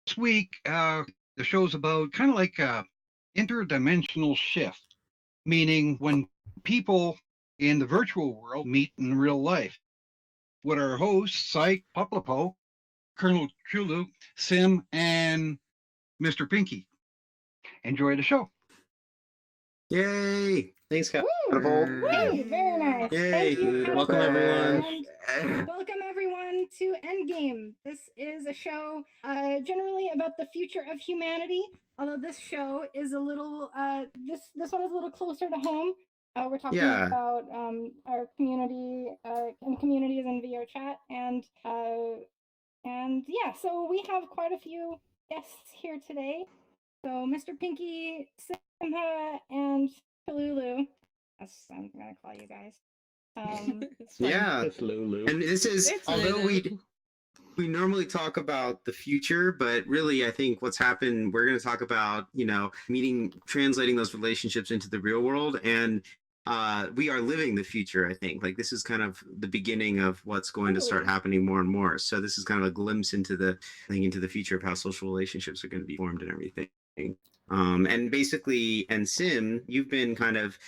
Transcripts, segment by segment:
This week, the show's about kind of like a interdimensional shift, meaning when people in the virtual world meet in real life. With our hosts, Psych, Poplapo, Colonel Chulu, Sim, and Mr. Pinky. Enjoy the show. Yay! Thanks, Woo! Catapult. Hey, very nice. Yay! Thank you, Welcome, Catapult, everyone. and welcome everyone to Endgame. This is a show generally about the future of humanity. Although this show is a little, this one is a little closer to home. We're talking Yeah. about our community and communities in VRchat, and yeah, so we have quite a few guests here today. So Mr. Pinky, Simha, and Kalulu. That's I'm gonna call you guys. Yeah. It's Lulu. And this is, It's although Lulu. we normally talk about the future, but really I think what's happened, we're going to talk about, translating those relationships into the real world. And we are living the future, I think. Like, this is kind of the beginning of what's going to start happening more and more. So this is kind of a glimpse into into the future of how social relationships are going to be formed and everything. And basically, and Sim, you kind of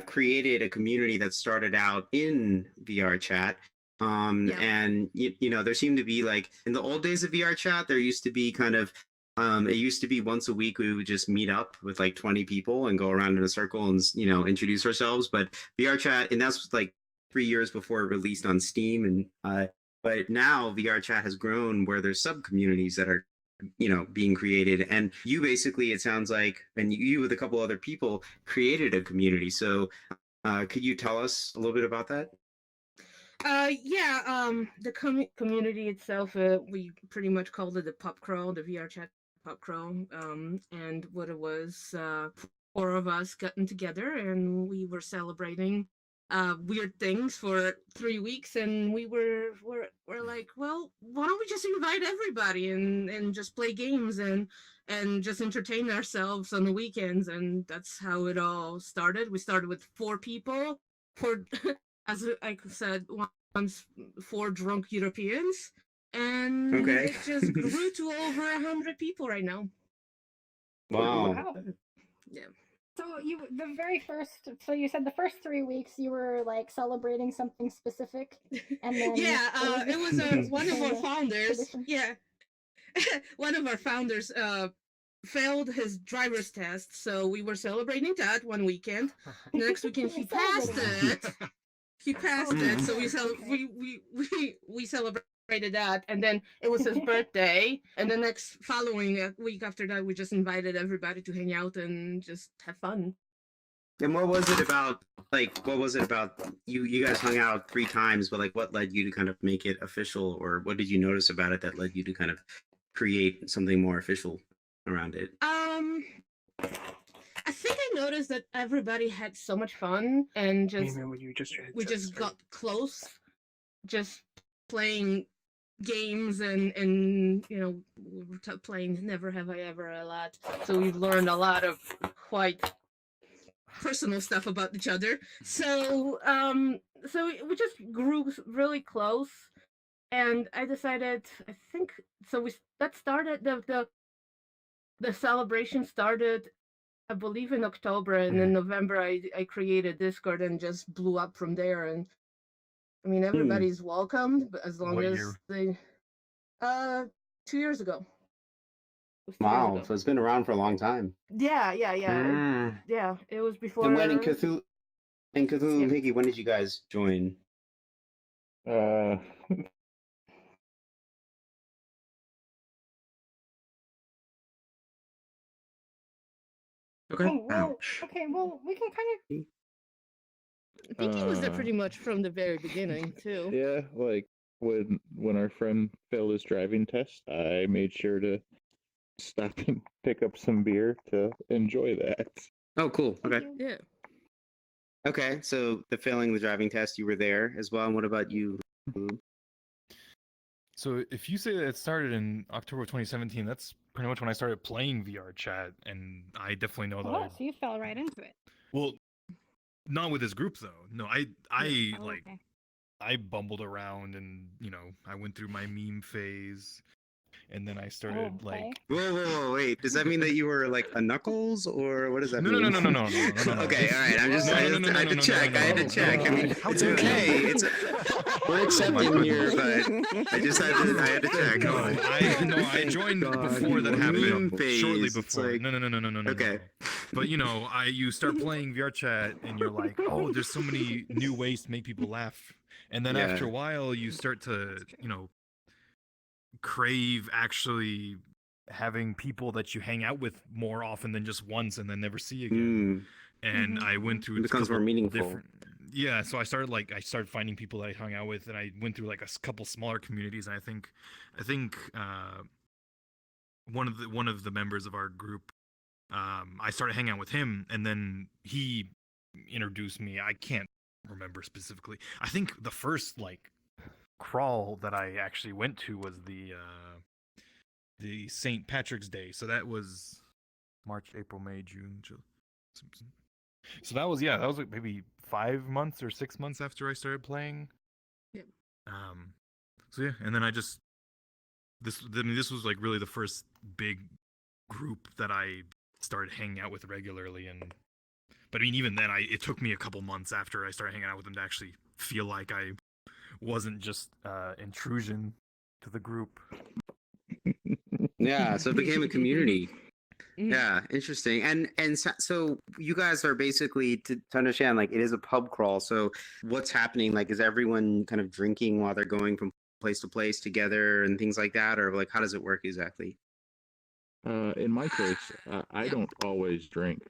created a community that started out in VRchat. And there seemed to be, like, in the old days of VRchat, there used to be kind of it used to be once a week we would just meet up with like 20 people and go around in a circle and introduce ourselves. But VRchat, and that's like 3 years before it released on Steam, and but now VRchat has grown where there's sub communities that are being created, and you basically, it sounds like, and you with a couple other people created a community. So could you tell us a little bit about that? The community itself, we pretty much called it the pub crawl, the VRchat pub crawl. And what it was, four of us gotten together and we were celebrating weird things for 3 weeks, and we're like, well, why don't we just invite everybody and just play games and just entertain ourselves on the weekends. And that's how it all started. We started with 4 people, for as I said, once 4 drunk Europeans, and Okay. it just grew to over 100 people right now. Wow. Yeah. So you said the first 3 weeks you were like celebrating something specific, and then it was one of our founders. tradition. Yeah, one of our founders failed his driver's test, so we were celebrating that one weekend. Next weekend he passed it. He passed it, so we celebrated that, and then it was his birthday, and the next following week after that, we just invited everybody to hang out and just have fun. And what was it about? Like, what was it about? You guys hung out 3 times, but like, what led you to kind of make it official, or what did you notice about it that led you to kind of create something more official around it? I think I noticed that everybody had so much fun, and we just got close, just playing games, and we were playing Never Have I Ever a lot, so we learned a lot of quite personal stuff about each other. So we just grew really close, and I decided, I think so that started the celebration started, I believe, in October, and in November I created Discord and just blew up from there. And I mean, everybody's welcome, but as long What as year? they 2 years ago. Wow, so it's been around for a long time. Yeah. Yeah, it was before. And when in Cthulhu and Pinky, when did you guys join? Okay. Well, we can kind of. Pinky was there pretty much from the very beginning too. Yeah, like when our friend failed his driving test, I made sure to stop and pick up some beer to enjoy that. Oh, cool. Okay. Yeah. Okay, so the failing the driving test, you were there as well. And what about you? So if you say that it started in October 2017, that's pretty much when I started playing VRchat, and I definitely know that. so you fell right into it. Well, not with this group though. No, I bumbled around, and I went through my meme phase. and then I started okay. like. Whoa, wait. Does that mean that you were like a Knuckles, or what does that No, mean? No. Okay, all right. I had to check. I had to check. I mean, How it's dare you. okay. We're accepting here, but I had to check. No, I joined before that happened. Memeface, Shortly it's before. like- No. Okay. But you start playing VRchat and you're like, oh, there's so many new ways to make people laugh. And then after a while, you start to, crave actually having people that you hang out with more often than just once and then never see again. And I went through It becomes more meaningful. Yeah, so I started finding people that I hung out with, and I went through like a couple smaller communities. And I think one of the members of our group, I started hanging out with him, and then he introduced me. I can't remember specifically. I think the first like crawl that I actually went to was the St. Patrick's Day. So that was March, April, May, June, July. So that was like maybe 5 months or 6 months after I started playing. Yeah. So yeah, and then this was like really the first big group that I started hanging out with regularly, but I mean even then it took me a couple months after I started hanging out with them to actually feel like I wasn't just intrusion to the group. Yeah, so it became a community. Yeah, interesting. And so you guys are basically to understand, like, it is a pub crawl. So what's happening? Like, is everyone kind of drinking while they're going from place to place together and things like that, or like how does it work exactly? In my case, I don't always drink.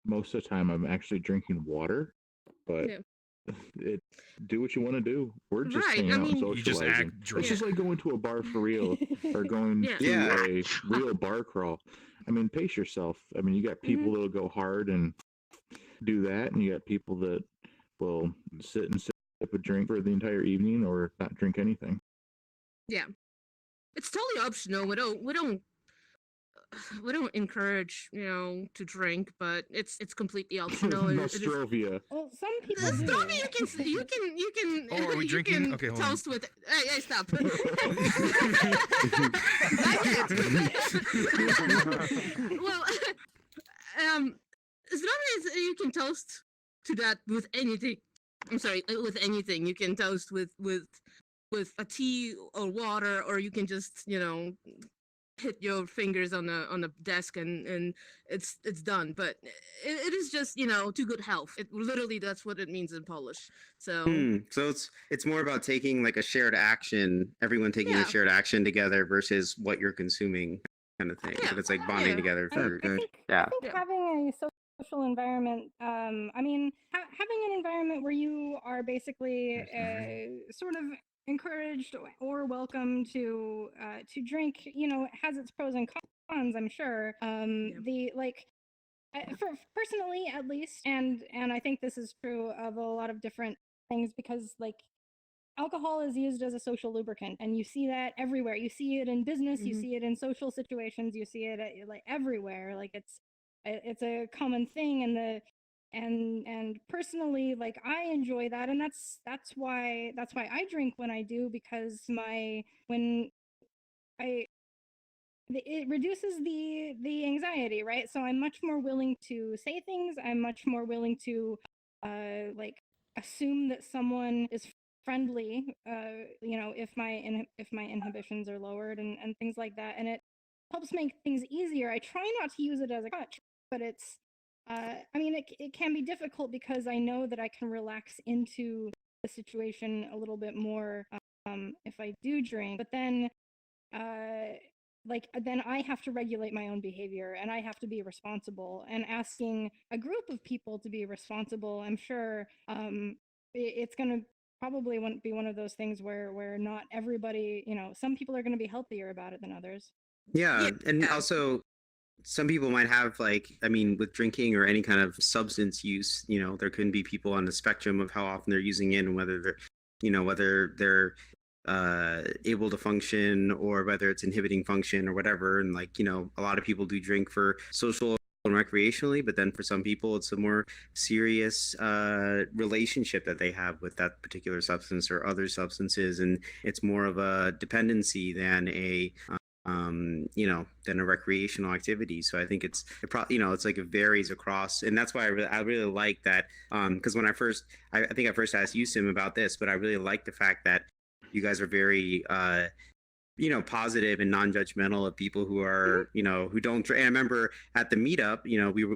Most of the time, I'm actually drinking water, but do what you want to do. We're just hanging out and socializing. You just act drunk. It's just like going to a bar for real, or going to a real bar crawl. I mean, pace yourself. I mean, you got people that'll go hard and do that, and you got people that will sit and sip a drink for the entire evening or not drink anything. Yeah, it's totally optional. We don't encourage to drink, but it's completely optional. Nostrovia. Well, some people do. You can. Oh, are we drinking? Okay, hold on. Toast with. Hey, stop. Not yet. Well, as long as you can toast to that with anything. I'm sorry, with anything. You can toast with a tea or water, or you can just hit your fingers on the desk and it's done. But it is just to good health. It literally, that's what it means in Polish. So so it's more about taking like a shared action, everyone taking a shared action together versus what you're consuming, kind of thing. So it's like bonding together for I think having a social environment, I mean, having an environment where you are basically sort of encouraged or welcome to drink, has its pros and cons, I'm sure. The like for personally at least, and I think this is true of a lot of different things, because like alcohol is used as a social lubricant, and you see that everywhere. You see it in business, you see it in social situations, you see it like everywhere. Like it's a common thing, and personally, like, I enjoy that, and that's why I drink when I do, because it reduces the anxiety, right? So I'm much more willing to say things. I'm much more willing to like assume that someone is friendly, if my inhibitions are lowered, and things like that, and it helps make things easier. I try not to use it as a crutch, but it's I mean, it can be difficult, because I know that I can relax into the situation a little bit more if I do drink. But then then I have to regulate my own behavior, and I have to be responsible. And asking a group of people to be responsible, I'm sure it's going to probably won't be one of those things where not everybody, some people are going to be healthier about it than others. And also some people might have, like, I mean, with drinking or any kind of substance use, there can be people on the spectrum of how often they're using it, and whether they're able to function, or whether it's inhibiting function or whatever. And like, a lot of people do drink for social and recreationally, but then for some people it's a more serious relationship that they have with that particular substance or other substances, and it's more of a dependency than a than a recreational activity. So I think it's like it varies across, and that's why I really like that, because when I think I first asked you, Sim, about this, but I really like the fact that you guys are very positive and non-judgmental of people who are, who don't drink. And I remember at the meetup,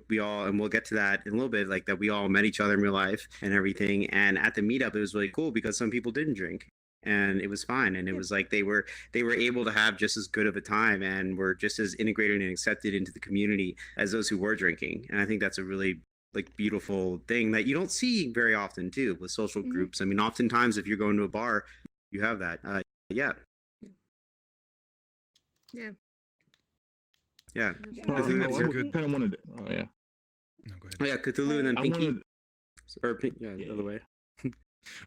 we all, and we'll get to that in a little bit, like that we all met each other in real life and everything. And at the meetup, it was really cool because some people didn't drink and it was fine. And it was like they were able to have just as good of a time and were just as integrated and accepted into the community as those who were drinking. And I think that's a really like beautiful thing that you don't see very often too with social groups. I mean, oftentimes if you're going to a bar, you have that. Yeah. Yeah. Yeah. I think that's a good. Kind of wanted. Oh yeah. No, go ahead. Oh yeah, Cthulhu and then Pinky. The other way.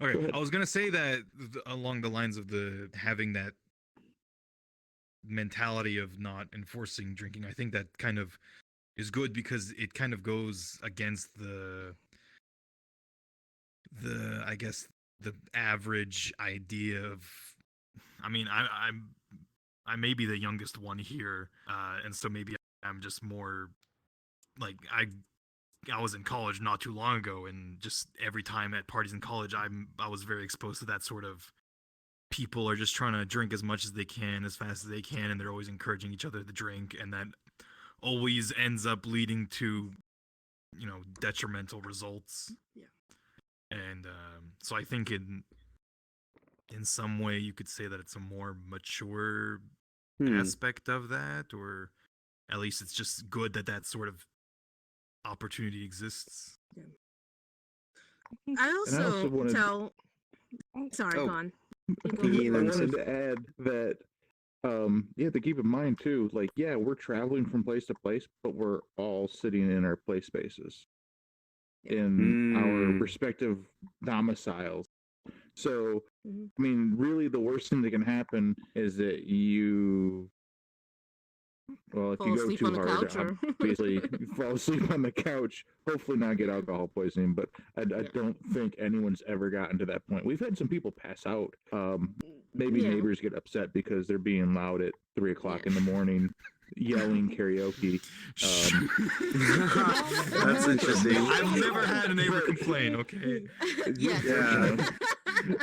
Okay, I was gonna say that along the lines of having that mentality of not enforcing drinking. I think that kind of is good because it kind of goes against the I guess the average idea of. I mean, I may be the youngest one here, and so maybe I'm just more like I was in college not too long ago, and just every time at parties in college, I was very exposed to that sort of people are just trying to drink as much as they can, as fast as they can, and they're always encouraging each other to drink, and that always ends up leading to detrimental results. Yeah. And so I think in some way you could say that it's a more mature aspect of that, or at least it's just good that sort of opportunity exists. Yeah. I also tell. Sorry, go on. I wanted to add that you have to keep in mind too, like, yeah, we're traveling from place to place, but we're all sitting in our play spaces in our respective domiciles. So, I mean, really, the worst thing that can happen is that if you go too hard, obviously, you fall asleep on the couch, hopefully not get alcohol poisoning, but I don't think anyone's ever gotten to that point. We've had some people pass out. Maybe neighbors get upset because they're being loud at 3 o'clock in the morning, yelling karaoke. That's interesting. I've never had a neighbor complain, okay?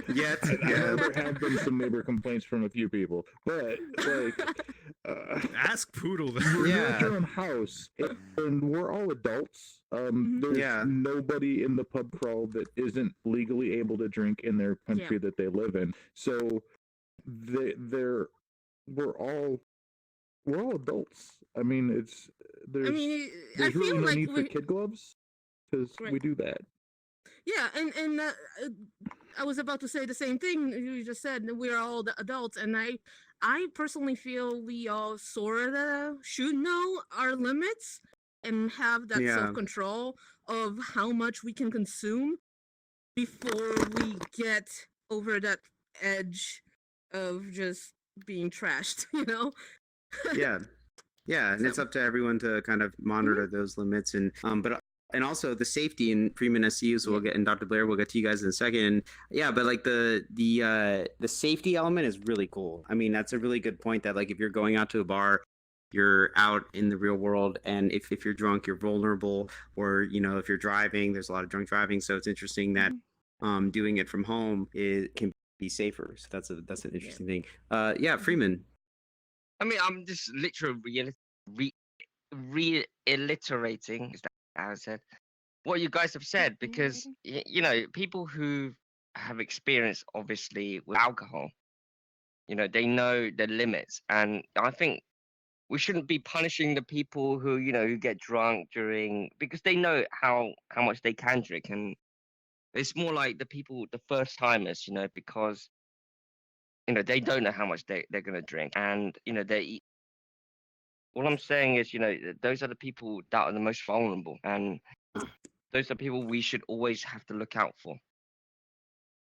There have been some neighbor complaints from a few people, but like, ask Poodle. You're at your own house, and we're all adults. There's nobody in the pub crawl that isn't legally able to drink in their country that they live in. So we're all adults. I mean, there's really no need for kid gloves because we do that. Yeah, and I was about to say the same thing you just said. We're all the adults, and I personally feel we all sort of should know our limits and have that self-control of how much we can consume before we get over that edge of just being trashed, And it's up to everyone to kind of monitor those limits, and and also the safety and Freeman SCU. So we'll get, and Dr. Blair, we'll get to you guys in a second. Yeah, but like the safety element is really cool. I mean, that's a really good point. That like if you're going out to a bar, you're out in the real world, and if you're drunk, you're vulnerable, or if you're driving, there's a lot of drunk driving. So it's interesting that doing it from home can be safer. So that's an interesting thing. Freeman. I mean, I'm just literally reiterating, is that how I said, what you guys have said, because, people who have experience, obviously, with alcohol, they know the limits. And I think we shouldn't be punishing the people who, who get drunk because they know how much they can drink. And it's more like the first timers, because they don't know how much they're going to drink, and what I'm saying is, those are the people that are the most vulnerable, and those are people we should always have to look out for.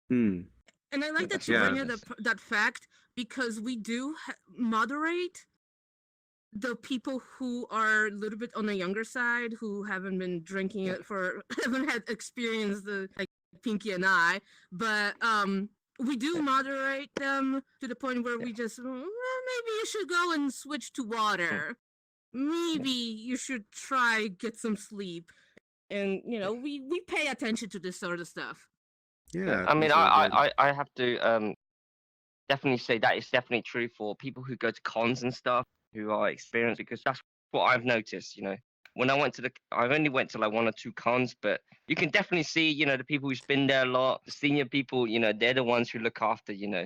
And I like that you bring up that fact, because we do moderate the people who are a little bit on the younger side, who haven't been drinking it haven't had experience like Pinky and I, but we do moderate them to the point where we just, well, maybe you should go and switch to water. Maybe you should try get some sleep. And, we pay attention to this sort of stuff. Yeah. I mean, that's really good. I have to definitely say that is definitely true for people who go to cons and stuff, who are experienced, because that's what I've noticed. When I went to I've only went to like 1 or 2 cons, but you can definitely see, the people who've been there a lot, the senior people, they're the ones who look after, the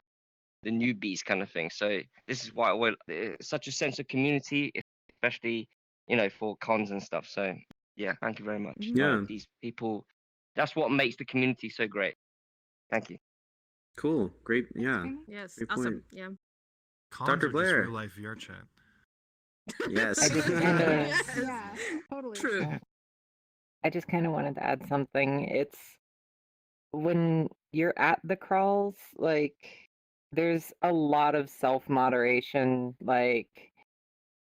newbies kind of thing. So this is why it's such a sense of community, especially, for cons and stuff. So yeah, thank you very much. Yeah. These people, that's what makes the community so great. Thank you. Cool. Great. Yeah. Yes, Great awesome. point. Yeah. Cons Dr. are just Blair. real life VRchat. Yes. I just kinda- Yeah, totally. True. I just kind of wanted to add something. It's when you're at the crawls, like, there's a lot of self-moderation. Like,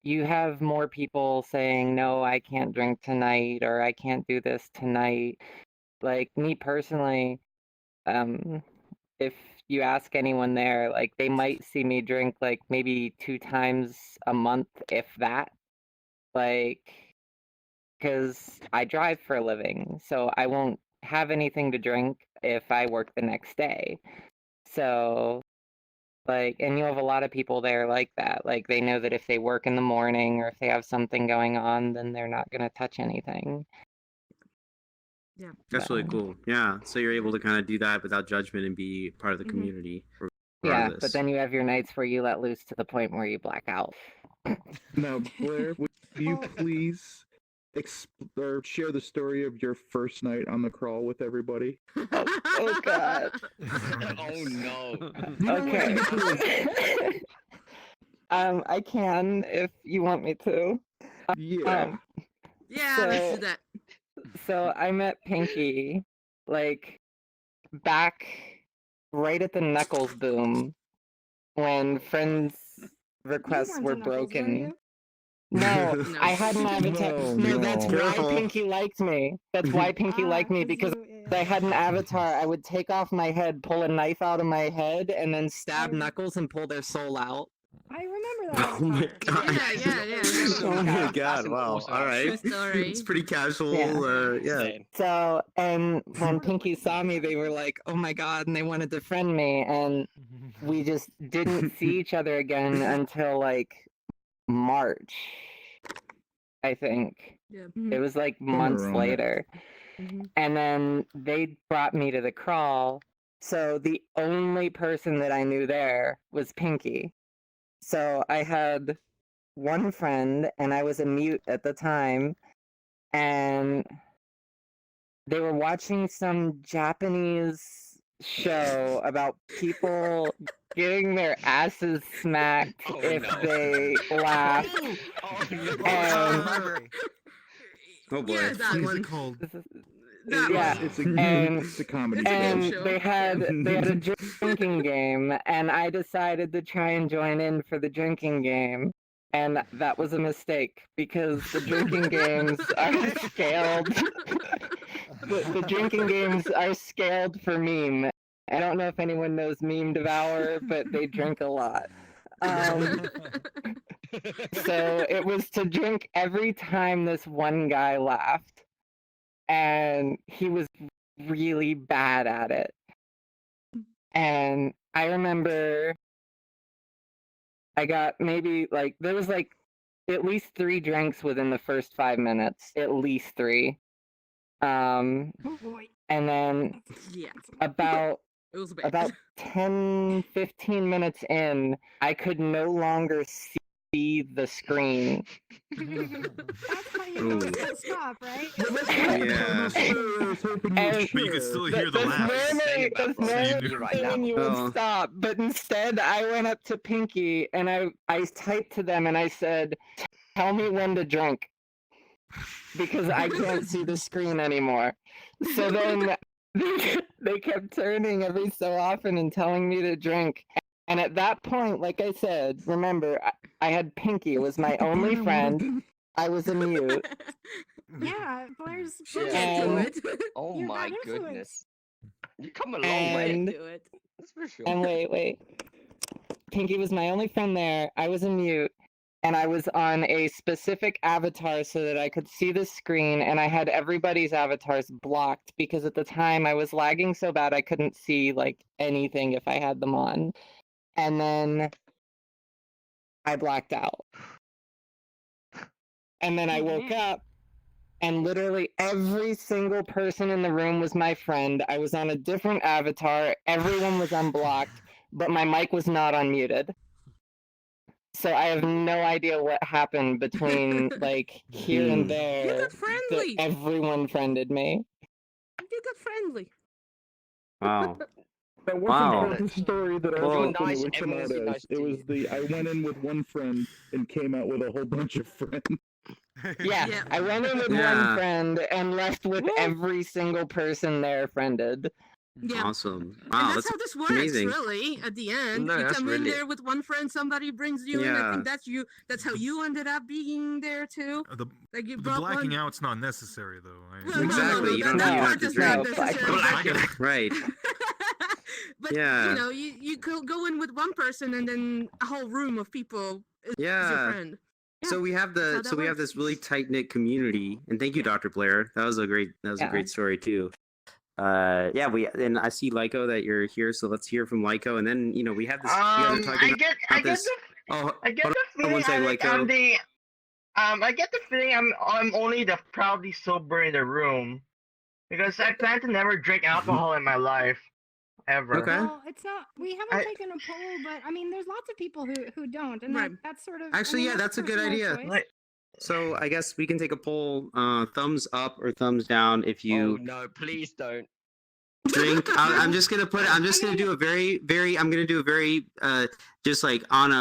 you have more people saying, no, I can't drink tonight, or I can't do this tonight. Like, me personally, if you ask anyone there, like, they might see me drink, like, maybe 2 times a month, if that. Like, because I drive for a living, so I won't have anything to drink if I work the next day. So, like, and you have a lot of people there like that. Like, they know that if they work in the morning or if they have something going on, then they're not going to touch anything. Yeah. That's really cool. Yeah. So you're able to kind of do that without judgment and be part of the community. Yeah, regardless. but then you have your nights where you let loose to the point where you black out. Now, Blair, would you Oh. please or share the story of your first night on the crawl with everybody? Oh, God. Oh no. Okay. I can if you want me to. Yeah. Yeah, let's do that. So I met Pinky, like, back right at the Knuckles boom when friends' requests were broken. No, No. I had an avatar. No, that's No. why Careful. Pinky liked me. That's why Pinky liked me, because I had an avatar. I would take off my head, pull a knife out of my head, and then stab Knuckles and pull their soul out. I remember that. Oh my avatar. god. Yeah. Oh my That's god. an Wow. awesome All right. True story. It's pretty casual. Yeah. Yeah. So, and when Pinky saw me, they were like, oh my god, and they wanted to friend me, and we just didn't see each other again until, like, March, I think. Yeah. It was, like, Somewhere months around there. later. Mhm. And then they brought me to the crawl, so the only person that I knew there was Pinky. So I had one friend, and I was a mute at the time, and they were watching some Japanese show about people getting their asses smacked Oh, if no. they laugh. Oh no. And Oh boy. Yeah, that What is one. it called? That Yeah. one. It's a comedy. It's a and game show. they had a drinking game, and I decided to try and join in for the drinking game, and that was a mistake because the drinking games are scaled. The drinking games are scaled for meme. I don't know if anyone knows Meme Devour, but they drink a lot. So it was to drink every time this one guy laughed, and he was really bad at it. And I remember I got maybe, like, there was like at least 3 drinks within the first 5 minutes, at least 3. Oh boy. And then Yeah. about It was bad. about 10, 15 minutes in, I could no longer see the screen. That's how you know it's gonna stop, right? Yeah. And But you can still hear the that's laughs. normally You right now. when you would Oh. stop, but instead I went up to Pinky and I typed to them and I said, tell me when to drink, because I can't see the screen anymore. So then they kept turning every so often and telling me to drink. And at that point, like I said, remember, I had Pinky. It was my only friend. I was a mute. Yeah, Blair's She Blair's can't do And- it. Oh You're my that influence. goodness. You come a long She way. And- can't do it. That's for sure. And wait. Pinky was my only friend there. I was a mute. And I was on a specific avatar so that I could see the screen, and I had everybody's avatars blocked because at the time I was lagging so bad I couldn't see like anything if I had them on. And then I blacked out. And then I woke up, and literally every single person in the room was my friend. I was on a different avatar, everyone was unblocked, but my mic was not unmuted. So I have no idea what happened between like here and You there. got friendly. That everyone friended me. You got friendly. Wow. That wasn't Wow. part of the story that I Well, was nice, it would come out everyone's as. nice It to was you. I went in with one friend and came out with a whole bunch of friends. Yeah, Yeah. I went in with Yeah. one friend and left with Woo. every single person there friended. Yeah. Awesome. And Wow, that's how this works, amazing. really. At the end, No, you that's come in really- there with one friend, somebody brings you in. I Yeah. think that's you. That's how you ended up being there too. The Like you the brought blacking one. out's not necessary though. Well, Exactly, you don't that even part have to is not drink. necessary. I get it. Right. But Yeah. you know, you go in with one person, and then a whole room of people is your Yeah. friend. So we have how that we have works. this really tight knit community, and thank you, Dr. Blair. That was a great Yeah. story too. Yeah, and I see Lyco that you're here, so let's hear from Lyco, and then we have this. You guys are talking I get about this. I get hold the on one feeling second, like Lyco. I'm the I get the feeling I'm only the proudly sober in the room because I plan to never drink alcohol in my life ever. Okay. Well, it's not. We haven't I- taken a poll, but I mean, there's lots of people who don't, and Right. that's sort of. Actually, I mean, yeah, that's a good personal idea. choice. Like, So I guess we can take a poll, thumbs up or thumbs down if Oh you no, please don't. drink. I'm just gonna put. I'm just gonna do a very. I'm gonna do a very. Just like on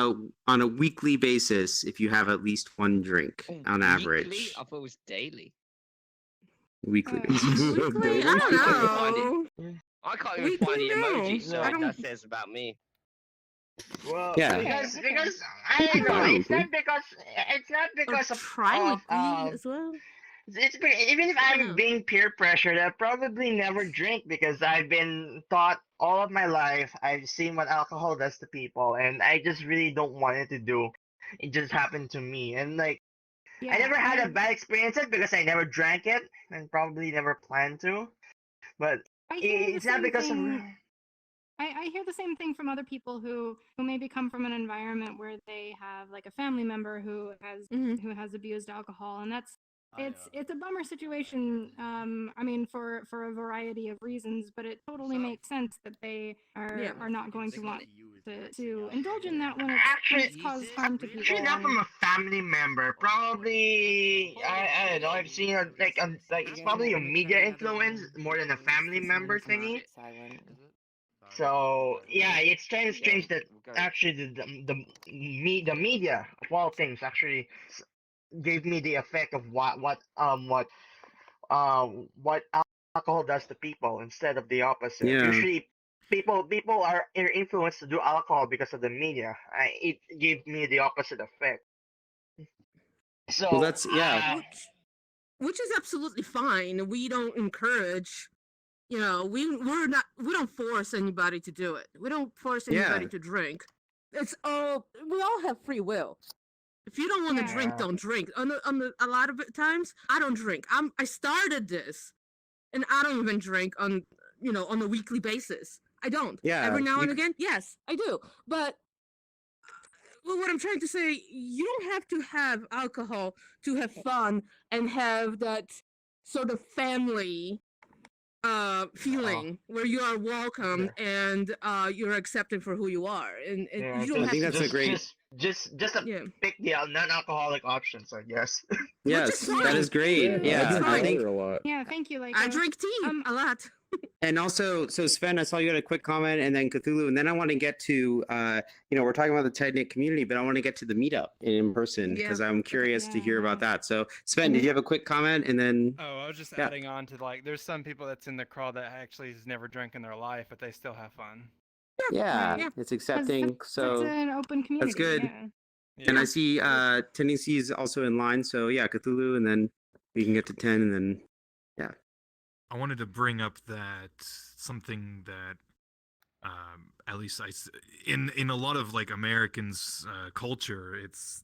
a weekly basis, if you have at least one drink Oh, on weekly? average, I thought it was daily. weekly Uh, basis. Weekly, I I don't can't know. I can't even Weekly, find the no. emoji, so I don't- that says about me. well, Yeah. because I don't know. It's not because Or of tri-weekly as well. even if Yeah. I'm being peer pressured, I probably never drink because I've been taught all of my life. I've seen what alcohol does to people, and I just really don't want it to do. It just happened to me, and like Yeah, I never had a I- bad experience it because I never drank it and probably never plan to. But I hear the it's not same because of. thing. I hear the same thing from other people who maybe come from an environment where they have like a family member who has abused alcohol, and that's it's a bummer situation. I mean, for a variety of reasons, but it totally makes sense that they are not going to want to indulge in that when it's caused harm to people. Actually, not and- from a family member. Probably, I don't know. I've seen it like it's probably a media influence more than a family member thingy. So yeah, it's kind of strange that actually the media of all things actually gave me the effect of what alcohol does to people instead of the opposite. Yeah. Usually, people are influenced to do alcohol because of the media. It gave me the opposite effect. So Well, that's yeah. Which is absolutely fine. We don't encourage, we don't force anybody to do it. We don't force anybody Yeah. to drink. We all have free will. If you don't want to drink, Yeah. don't drink. A lot of times, I don't drink. I started this, and I don't even drink on a weekly basis. I don't. Yeah, Every now you- and again, yes, I do. But what I'm trying to say, you don't have to have alcohol to have fun and have that sort of family feeling where you are welcome and you're accepted for who you are, and yeah, you don't I think have that's to a great. just yeah. pick the non-alcoholic options, I guess. Yes, is that fine. is great. Yeah, Yeah, It's drink I fine. think. water a lot. Yeah, thank you. Like I drink tea a lot. And also, so Sven, I saw you had a quick comment, and then Cthulhu, and then I want to get to, we're talking about the tight knit community, but I want to get to the meetup in person because I'm curious to hear about that. So, Sven, did you have a quick comment, and then? Oh, I was just Yeah. adding on to there's some people that's in the crawl that actually has never drank in their life, but they still have fun. Yeah, Yeah. it's accepting. It's So an open community. that's good. Yeah. And I see Tendency is also in line. So yeah, Cthulhu, and then we can get to 10, and then yeah. I wanted to bring up that something that at least in a lot of like Americans culture, it's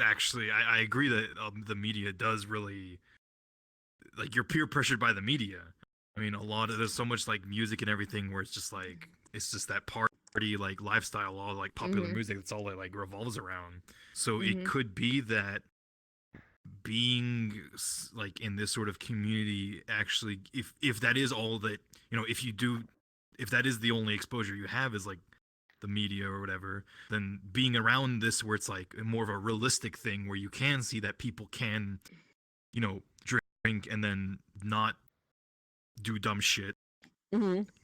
actually I agree that the media does really, like, you're peer pressured by the media. I mean, there's so much like music and everything where it's just like it's just that party like lifestyle, all like popular music. That's all it like revolves around. So it could be that being like in this sort of community, actually, if that is all that, you know, if that is the only exposure you have is like the media or whatever, then being around this where it's like more of a realistic thing where you can see that people can, you know, drink and then not do dumb shit.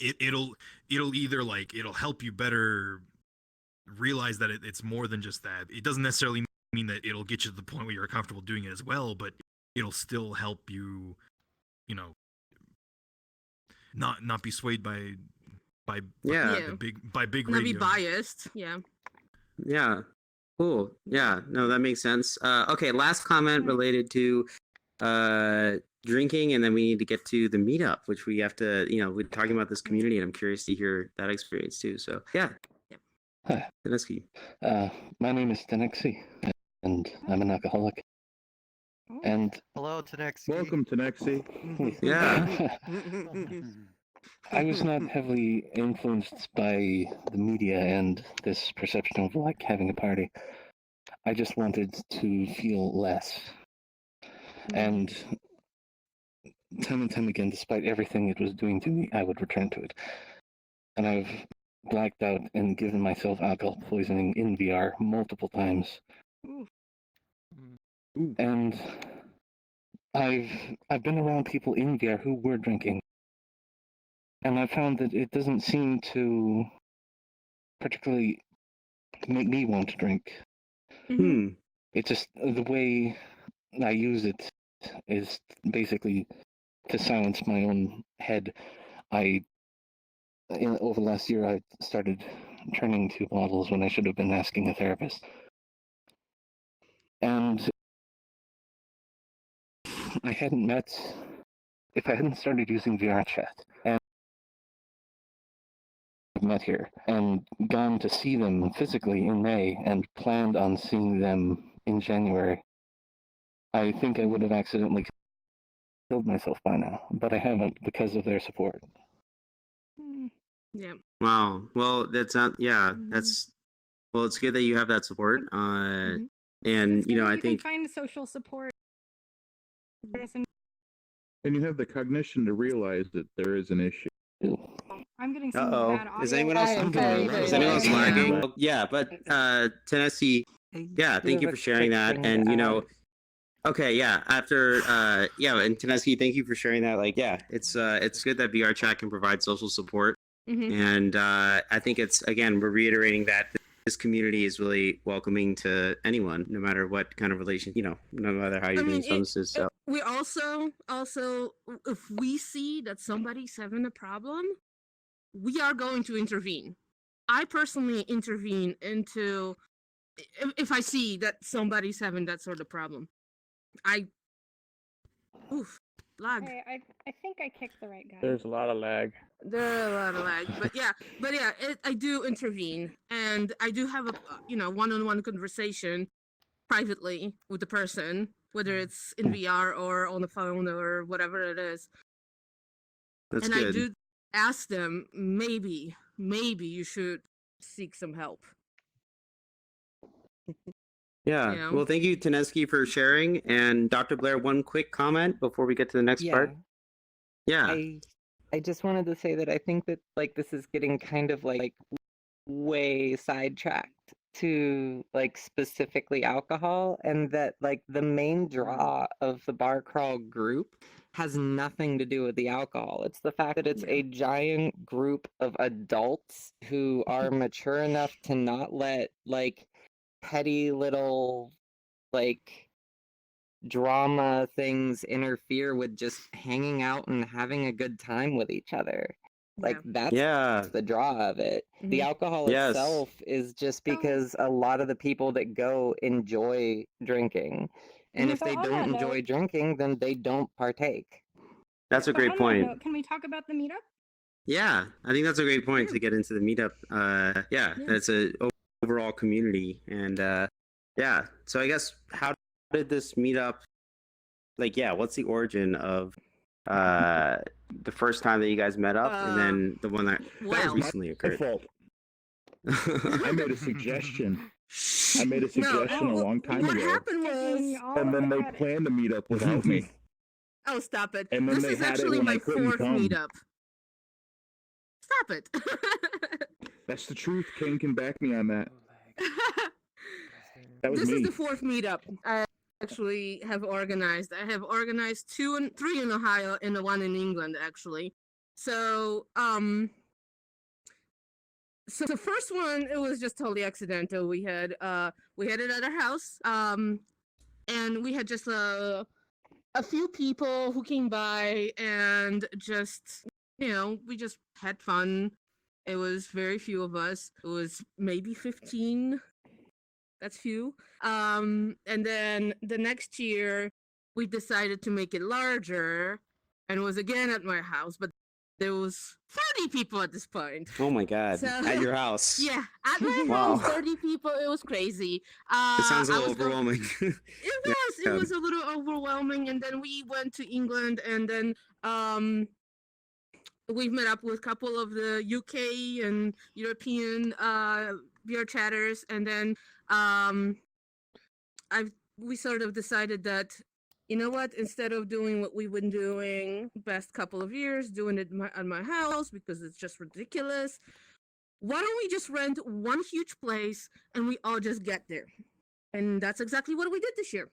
It'll either like it'll help you better realize that it's more than just that. It doesn't necessarily mean that it'll get you to the point where you're comfortable doing it as well, but it'll still help you, you know, not be swayed by big not radio. be biased. Yeah. Cool. Yeah. No, that makes sense. Okay. Last comment related to drinking, and then we need to get to the meetup, which we have to, you know, we're talking about this community, and I'm curious to hear that experience too. So yeah. Hi. Tenetsky. My name is Tenexy, and I'm an alcoholic. And hello, Tenexy. Welcome, Tenexy. Yeah. I was not heavily influenced by the media and this perception of like having a party. I just wanted to feel less. And time and time again, despite everything it was doing to me, I would return to it. And I've blacked out and given myself alcohol poisoning in VR multiple times. And I've been around people in VR who were drinking. And I found that it doesn't seem to particularly make me want to drink. It's just the way I use it is basically to silence my own head. Over the last year, I started turning to bottles when I should have been asking a therapist. And if I hadn't started using VRchat and met here and gone to see them physically in May and planned on seeing them in January, I think I would have accidentally killed myself by now, but I haven't because of their support. Yeah. Wow. Well, that's not. Yeah. That's. Well, it's good that you have that support. And you know, I think find social support. And you have the cognition to realize that there is an issue. I'm getting some bad audio. Is anyone else? Is anyone else lagging? Yeah, but Tennessee. Yeah, thank you for sharing that. And you know, okay, yeah. After and Tennessee, thank you for sharing that. Like, yeah, it's good that VRchat can provide social support. And I think it's, again, we're reiterating that this community is really welcoming to anyone, no matter what kind of relation, you know, no matter how you're doing substances. So we also, if we see that somebody's having a problem, we are going to intervene. I personally intervene into if I see that somebody's having that sort of problem. Lag. Hey, I think I kicked the right guy. There's a lot of lag. There are a lot of lag, but yeah, I do intervene, and I do have a one-on-one conversation privately with the person, whether it's in VR or on the phone or whatever it is. That's and good. I do ask them, maybe you should seek some help. Yeah. Yeah. Well, thank you, Tennessky, for sharing. And Dr. Blair, one quick comment before we get to the next part. Yeah. I just wanted to say that I think that like this is getting kind of like way sidetracked to like specifically alcohol, and that like the main draw of the bar crawl group has nothing to do with the alcohol. It's the fact that it's a giant group of adults who are mature enough to not let like petty little like drama things interfere with just hanging out and having a good time with each other. Like that's Yeah. the draw of it. The alcohol Yes. itself is just because a lot of the people that go enjoy drinking. And if So they on don't that enjoy note- drinking, then they don't partake. That's a So great on that point. note, can we talk about the meetup? Yeah, I think that's a great point to get into the meetup. Yeah, it's a overall community, and yeah. So I guess how did this meetup? Like, yeah, what's the origin of the first time that you guys met up, and then the one that well, recently My occurred? fault. I made a suggestion. I made a No, suggestion a long time what ago, happened Taking was, all and of then the they credit. planned to meet up without me. oh, stop it. And then This they is had it actually when I my couldn't 4th come. meetup. Stop it. That's the truth. Kane can back me on that. That was This me. is the 4th meetup I actually have organized. I have organized 3 in Ohio and the 1 in England, actually. So, so the first one, it was just totally accidental. We had it at our house, and we had just a few people who came by and just, we just had fun. It was very few of us. It was maybe 15. That's few. And then the next year, we decided to make it larger, and it was again at my house, but there was 30 people at this point. Oh my God! So- At your house? Yeah, at my Wow. house, 30 people. It was crazy. It sounds a I little was go- overwhelming. It was a little overwhelming, and then we went to England, and then we've met up with a couple of the UK and European VRchatters, and then we sort of decided that, you know what, instead of doing what we've been doing past couple of years, doing it at my house because it's just ridiculous, why don't we just rent one huge place and we all just get there? And that's exactly what we did this year.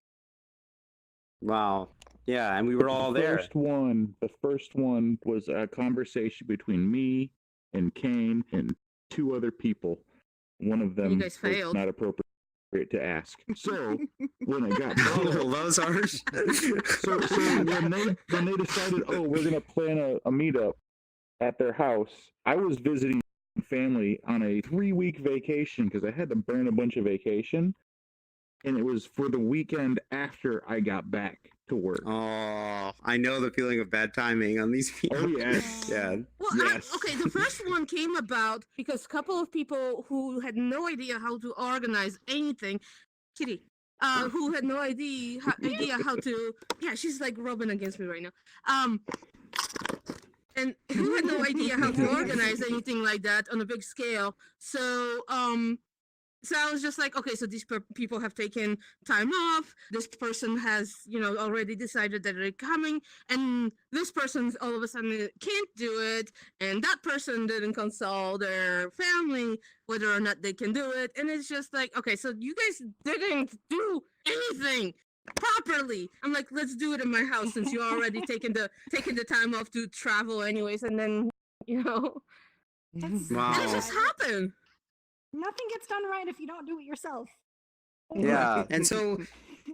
Wow. Yeah, and we were all there. The first one was a conversation between me and Kane and 2 other people. One of them You guys was failed. not appropriate to ask. So when I got Oh, that was harsh. so when they decided, oh, we're gonna plan a meetup at their house, I was visiting family on a 3-week vacation because I had to burn a bunch of vacation, and it was for the weekend after I got back to work. Oh, I know the feeling of bad timing on these people. Oh yes. Yeah. Well, Yes. okay, the first one came about because a couple of people who had no idea how to organize anything, Kitty, who had no idea how to, yeah, she's like rubbing against me right now, and who had no idea how to organize anything like that on a big scale. So, so I was just like, okay, so these people have taken time off. This person has, already decided that they're coming, and this person all of a sudden can't do it, and that person didn't consult their family whether or not they can do it, and it's just like, okay, so you guys didn't do anything properly. I'm like, let's do it in my house since you're already taking the time off to travel anyways, and then Wow. and it just happened. Nothing gets done right if you don't do it yourself. Yeah, and so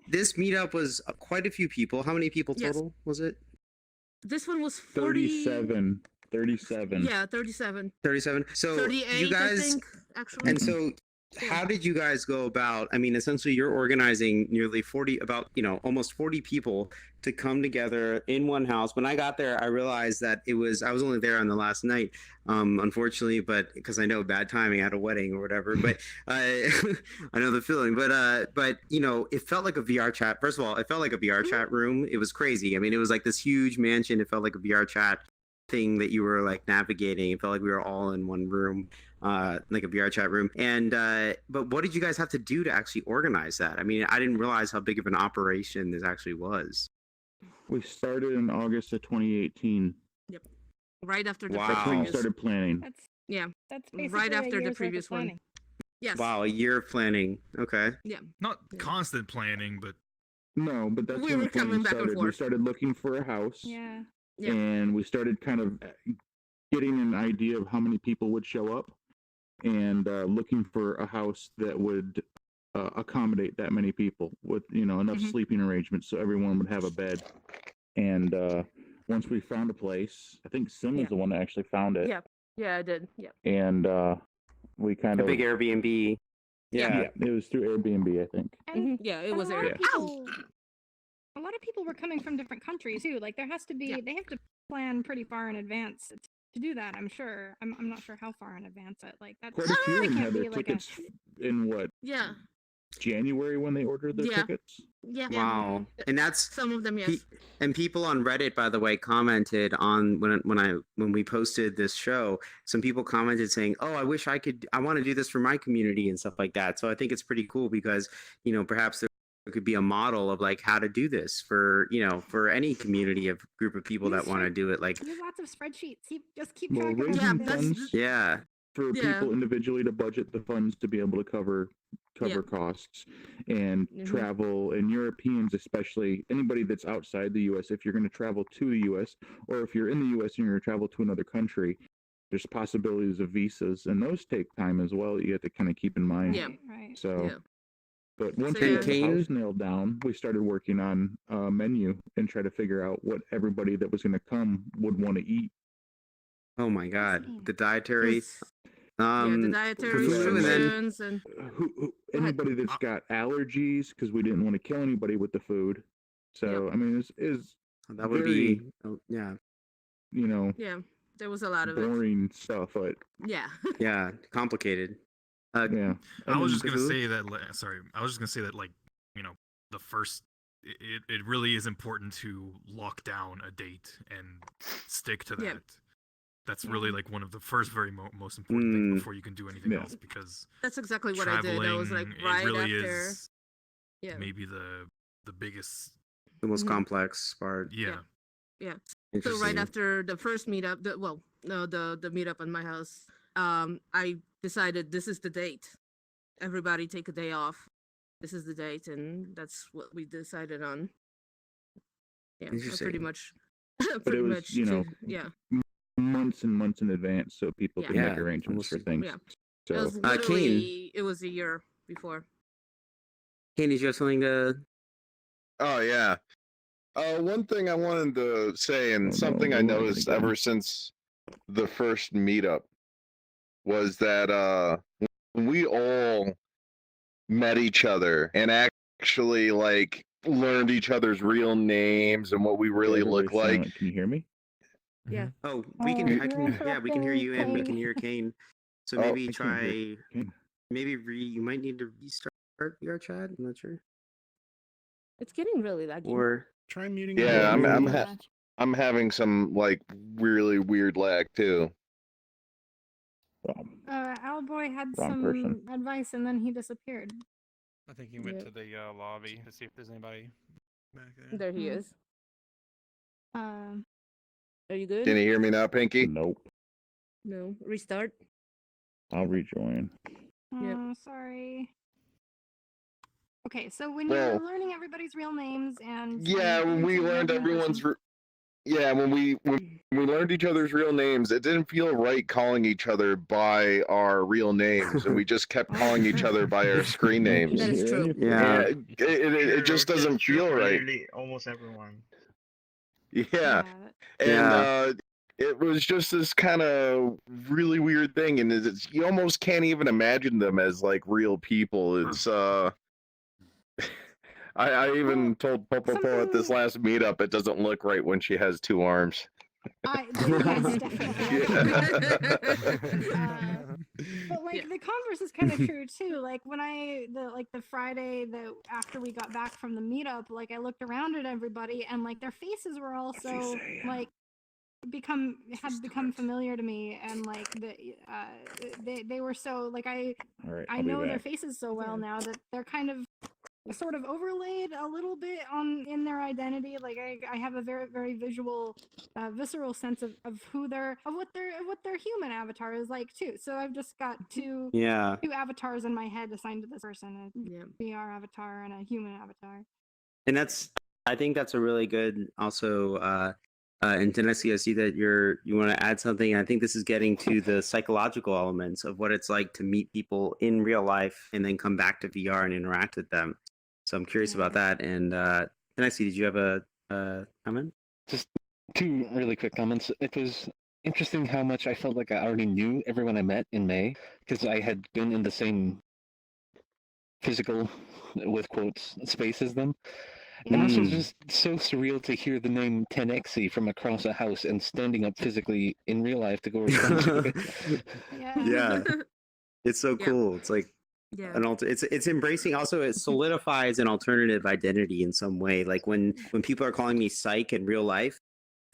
this meetup was quite a few people. How many people Yes. total was it? This one was 40. 37. Yeah, 37. 37. So 38, you guys, I think, actually. and so how did you guys go about? I mean, essentially, you're organizing nearly almost 40 people to come together in one house. When I got there, I realized that I was only there on the last night, unfortunately, but because I know bad timing at a wedding or whatever. But I know the feeling. But it felt like a VR chat. First of all, it felt like a VR chat room. It was crazy. I mean, it was like this huge mansion. It felt like a VR chat thing that you were like navigating. It felt like we were all in one room. Like a VR chat room. And but what did you guys have to do to actually organize that? I mean, I didn't realize how big of an operation this actually was. We started in August of 2018. Yep. Right after the Wow. That's when we previous. started planning. Yeah. That's basically Right a after the year's worth of previous one. planning. Yes. Wow, a year of planning. Okay. Yeah. Not constant planning, but No, but that's We when were the planning coming back and started. We forth. started looking for a house, Yeah. Yeah. and we started kind of getting an idea of how many people would show up, and looking for a house that would accommodate that many people with enough Mhm. sleeping arrangements so everyone would have a bed. And once we found a place, I think Sim was the one that actually found it. Yeah. Yeah, I did. Yeah. And we kind A of big Airbnb. yeah, it was through Airbnb, I think. And, Yeah, it and was a lot Airbnb. of people. A lot of people were coming from different countries too. Like there has to be, they have to plan pretty far in advance to do that. I'm sure. I'm not sure how far in advance. But like that's Quite a few of them can't had their be like tickets in what? Yeah. January when they ordered their tickets. Yeah. Wow. And that's some of them, yes. And people on Reddit, by the way, commented on when we posted this show. Some people commented saying, "Oh, I wish I want to do this for my community and stuff like that." So I think it's pretty cool because perhaps there could be a model of like how to do this for for any community of group of people that want to do it. Like use lots of spreadsheets. Just keep Well, track of raising everything. funds for people individually to budget the funds to be able to cover costs and travel, and Europeans especially, anybody that's outside the US, if you're going to travel to the US or if you're in the US and you're going to travel to another country, there's possibilities of visas and those take time as well. You have to kind of keep in mind. Right. So but once So, we got the Kane- house nailed down, we started working on a menu and try to figure out what everybody that was going to come would want to eat. Oh my God, the dietary. The dietary restrictions and anybody that's got allergies, because we didn't want to kill anybody with the food. So I mean, is that would very, be yeah. Yeah, there was a lot of boring stuff, but yeah, complicated. Yeah, I was just gonna say that. Sorry, I was just gonna say that, like, the first. It really is important to lock down a date and stick to that. Yeah. That's really like one of the first most important things before you can do anything else, because that's exactly what I did. I was like right it really after. Is maybe the biggest, the most complex part. Yeah. So right after the first meetup, the meetup in my house, I decided this is the date. Everybody take a day off. This is the date, and that's what we decided on. Yeah, pretty much. But it was, months and months in advance, so people can make arrangements for things. Yeah. So, It was literally, it was a year before. Kane, did you have something to? Oh yeah. One thing I wanted to say, and something I noticed ever since the first meetup, was that when we all met each other and actually like learned each other's real names and what we really look like. Can you hear me? Yeah. Oh, we can. We can hear you, and we can hear Kane. So maybe try. Maybe you might need to restart VRchat. I'm not sure. It's getting really laggy. Or try muting. Yeah, I'm having some like really weird lag too. Owlboy had some advice and then he disappeared. I think he went to the lobby to see if there's anybody back there. There he is. Are you good? Can you hear me now, Pinky? Nope. No. Restart. I'll rejoin. Sorry. Okay, so when you're learning everybody's real names and when we learned everyone's when we learned each other's real names, it didn't feel right calling each other by our real names, and we just kept calling each other by our screen names. That is true. Yeah, it just doesn't feel right. Almost everyone. Yeah. And it was just this kind of really weird thing, and you almost can't even imagine them as like real people. It's I even told Popo at this last meetup it doesn't look right when she has two arms. But like the converse is kind of true too. Like when the Friday after we got back from the meetup, like I looked around at everybody and like their faces were all so like become familiar to me, and like they were so like I know their faces so well now that they're kind of sort of overlaid a little bit in their identity. Like I have a very, very visual, visceral sense of what their human avatar is like too. So I've just got two avatars in my head assigned to this person, a VR avatar and a human avatar. And I think that's a really good also. And Tennessee, I see that you want to add something. I think this is getting to the psychological elements of what it's like to meet people in real life and then come back to VR and interact with them. So I'm curious about that. And Tennessee, did you have a comment? Just Two really quick comments. It was interesting how much I felt like I already knew everyone I met in May because I had been in the same physical, with quotes, space as them. And also just so surreal to hear the name 10Xe from across a house and standing up physically in real life to go respond to it. Yeah. It's so cool. It's like it's embracing, also it solidifies an alternative identity in some way. Like when people are calling me psych in real life,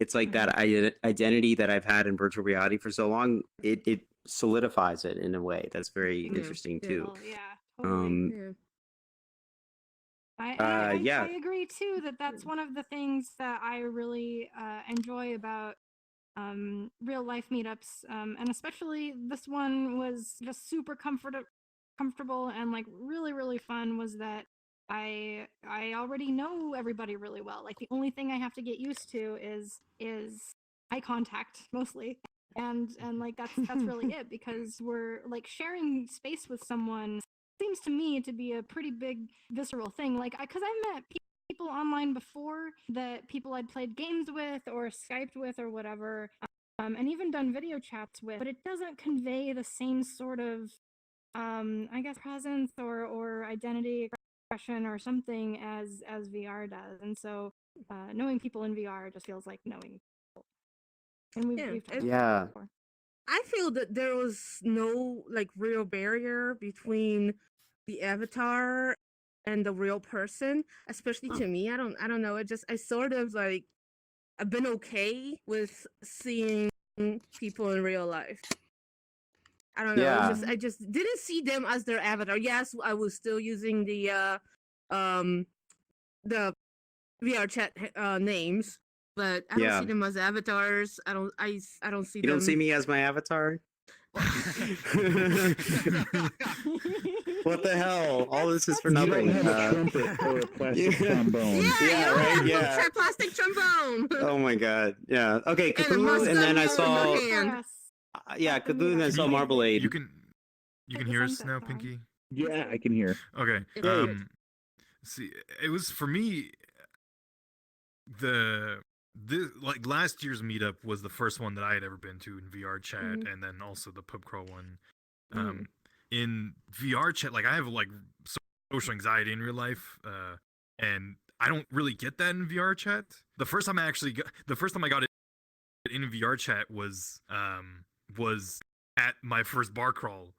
it's like that identity that I've had in virtual reality for so long, it solidifies it in a way that's very interesting too. Well, totally. I agree too that that's one of the things that I really enjoy about real life meetups, and especially this one was just super comfortable and like really fun. Was that I already know everybody really well. Like the only thing I have to get used to is eye contact mostly. And like that's really it, because we're like sharing space with someone seems to me to be a pretty big visceral thing. Like because I've met people online before, that people I'd played games with or Skyped with or whatever, and even done video chats with, but it doesn't convey the same sort of I guess presence or identity expression or something as VR does. And so knowing people in VR just feels like knowing people. And we've talked about that before. I feel that there was no like real barrier between the avatar and the real person, especially to me. I don't know. I sort of like I've been okay with seeing people in real life. I don't know. I just didn't see them as their avatar. Yes, I was still using the VRchat names, but I don't see them as avatars. I don't see You them. don't see me as my avatar? What the hell? All this is for nothing. You don't have a trumpet or a plastic trombone. Yeah. Plastic trombone. Oh my god. Yeah. Okay, Cthulhu, and then I saw. Cthulhu, and then I saw Marmalade. You can hear us now, Pinky? Yeah, I can hear. Okay. See, it was for me. Like last year's meetup was the first one that I had ever been to in VRchat, and then also the pub crawl one. In VRchat, like I have like social anxiety in real life, and I don't really get that in VRchat. The first time I got it in VRchat was at my first bar crawl.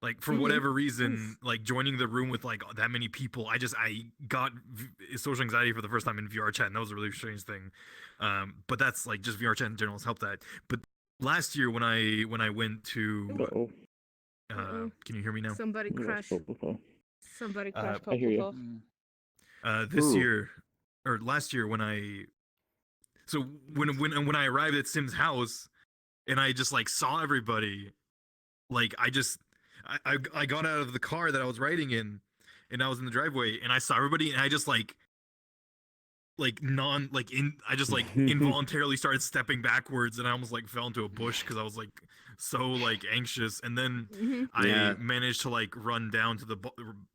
Like for whatever reason, like joining the room with like that many people, I got social anxiety for the first time in VRchat, and that was a really strange thing. But that's like just VRchat in general has helped that. But last year when I went to, can you hear me now? Somebody crashed. Somebody crashed. I hear you. This year or last year when I arrived at Sim's house and I just like saw everybody, like I got out of the car that I was riding in, and I was in the driveway, and I saw everybody, and I just involuntarily started stepping backwards, and I almost like fell into a bush because I was like so like anxious, and then I managed to like run down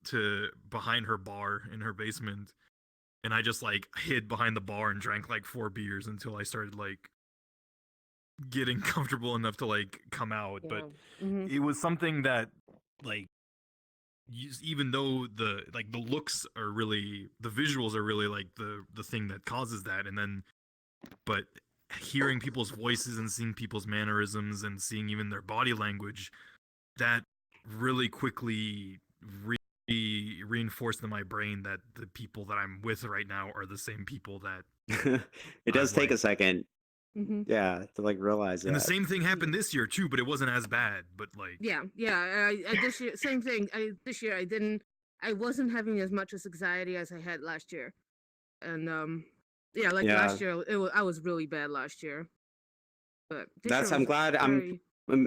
to behind her bar in her basement, and I just like hid behind the bar and drank like 4 beers until I started like getting comfortable enough to like come out. But it was something that like even though the looks are really, the visuals are really like the thing that causes that, and then but hearing people's voices and seeing people's mannerisms and seeing even their body language, that really quickly reinforced in my brain that the people that I'm with right now are the same people that it does take a second. Yeah, to like realize and that. the same thing happened this year too, but it wasn't as bad. But like I this year, same thing. This year I wasn't having as much as anxiety as I had last year, and last year I was really bad last year. But I'm glad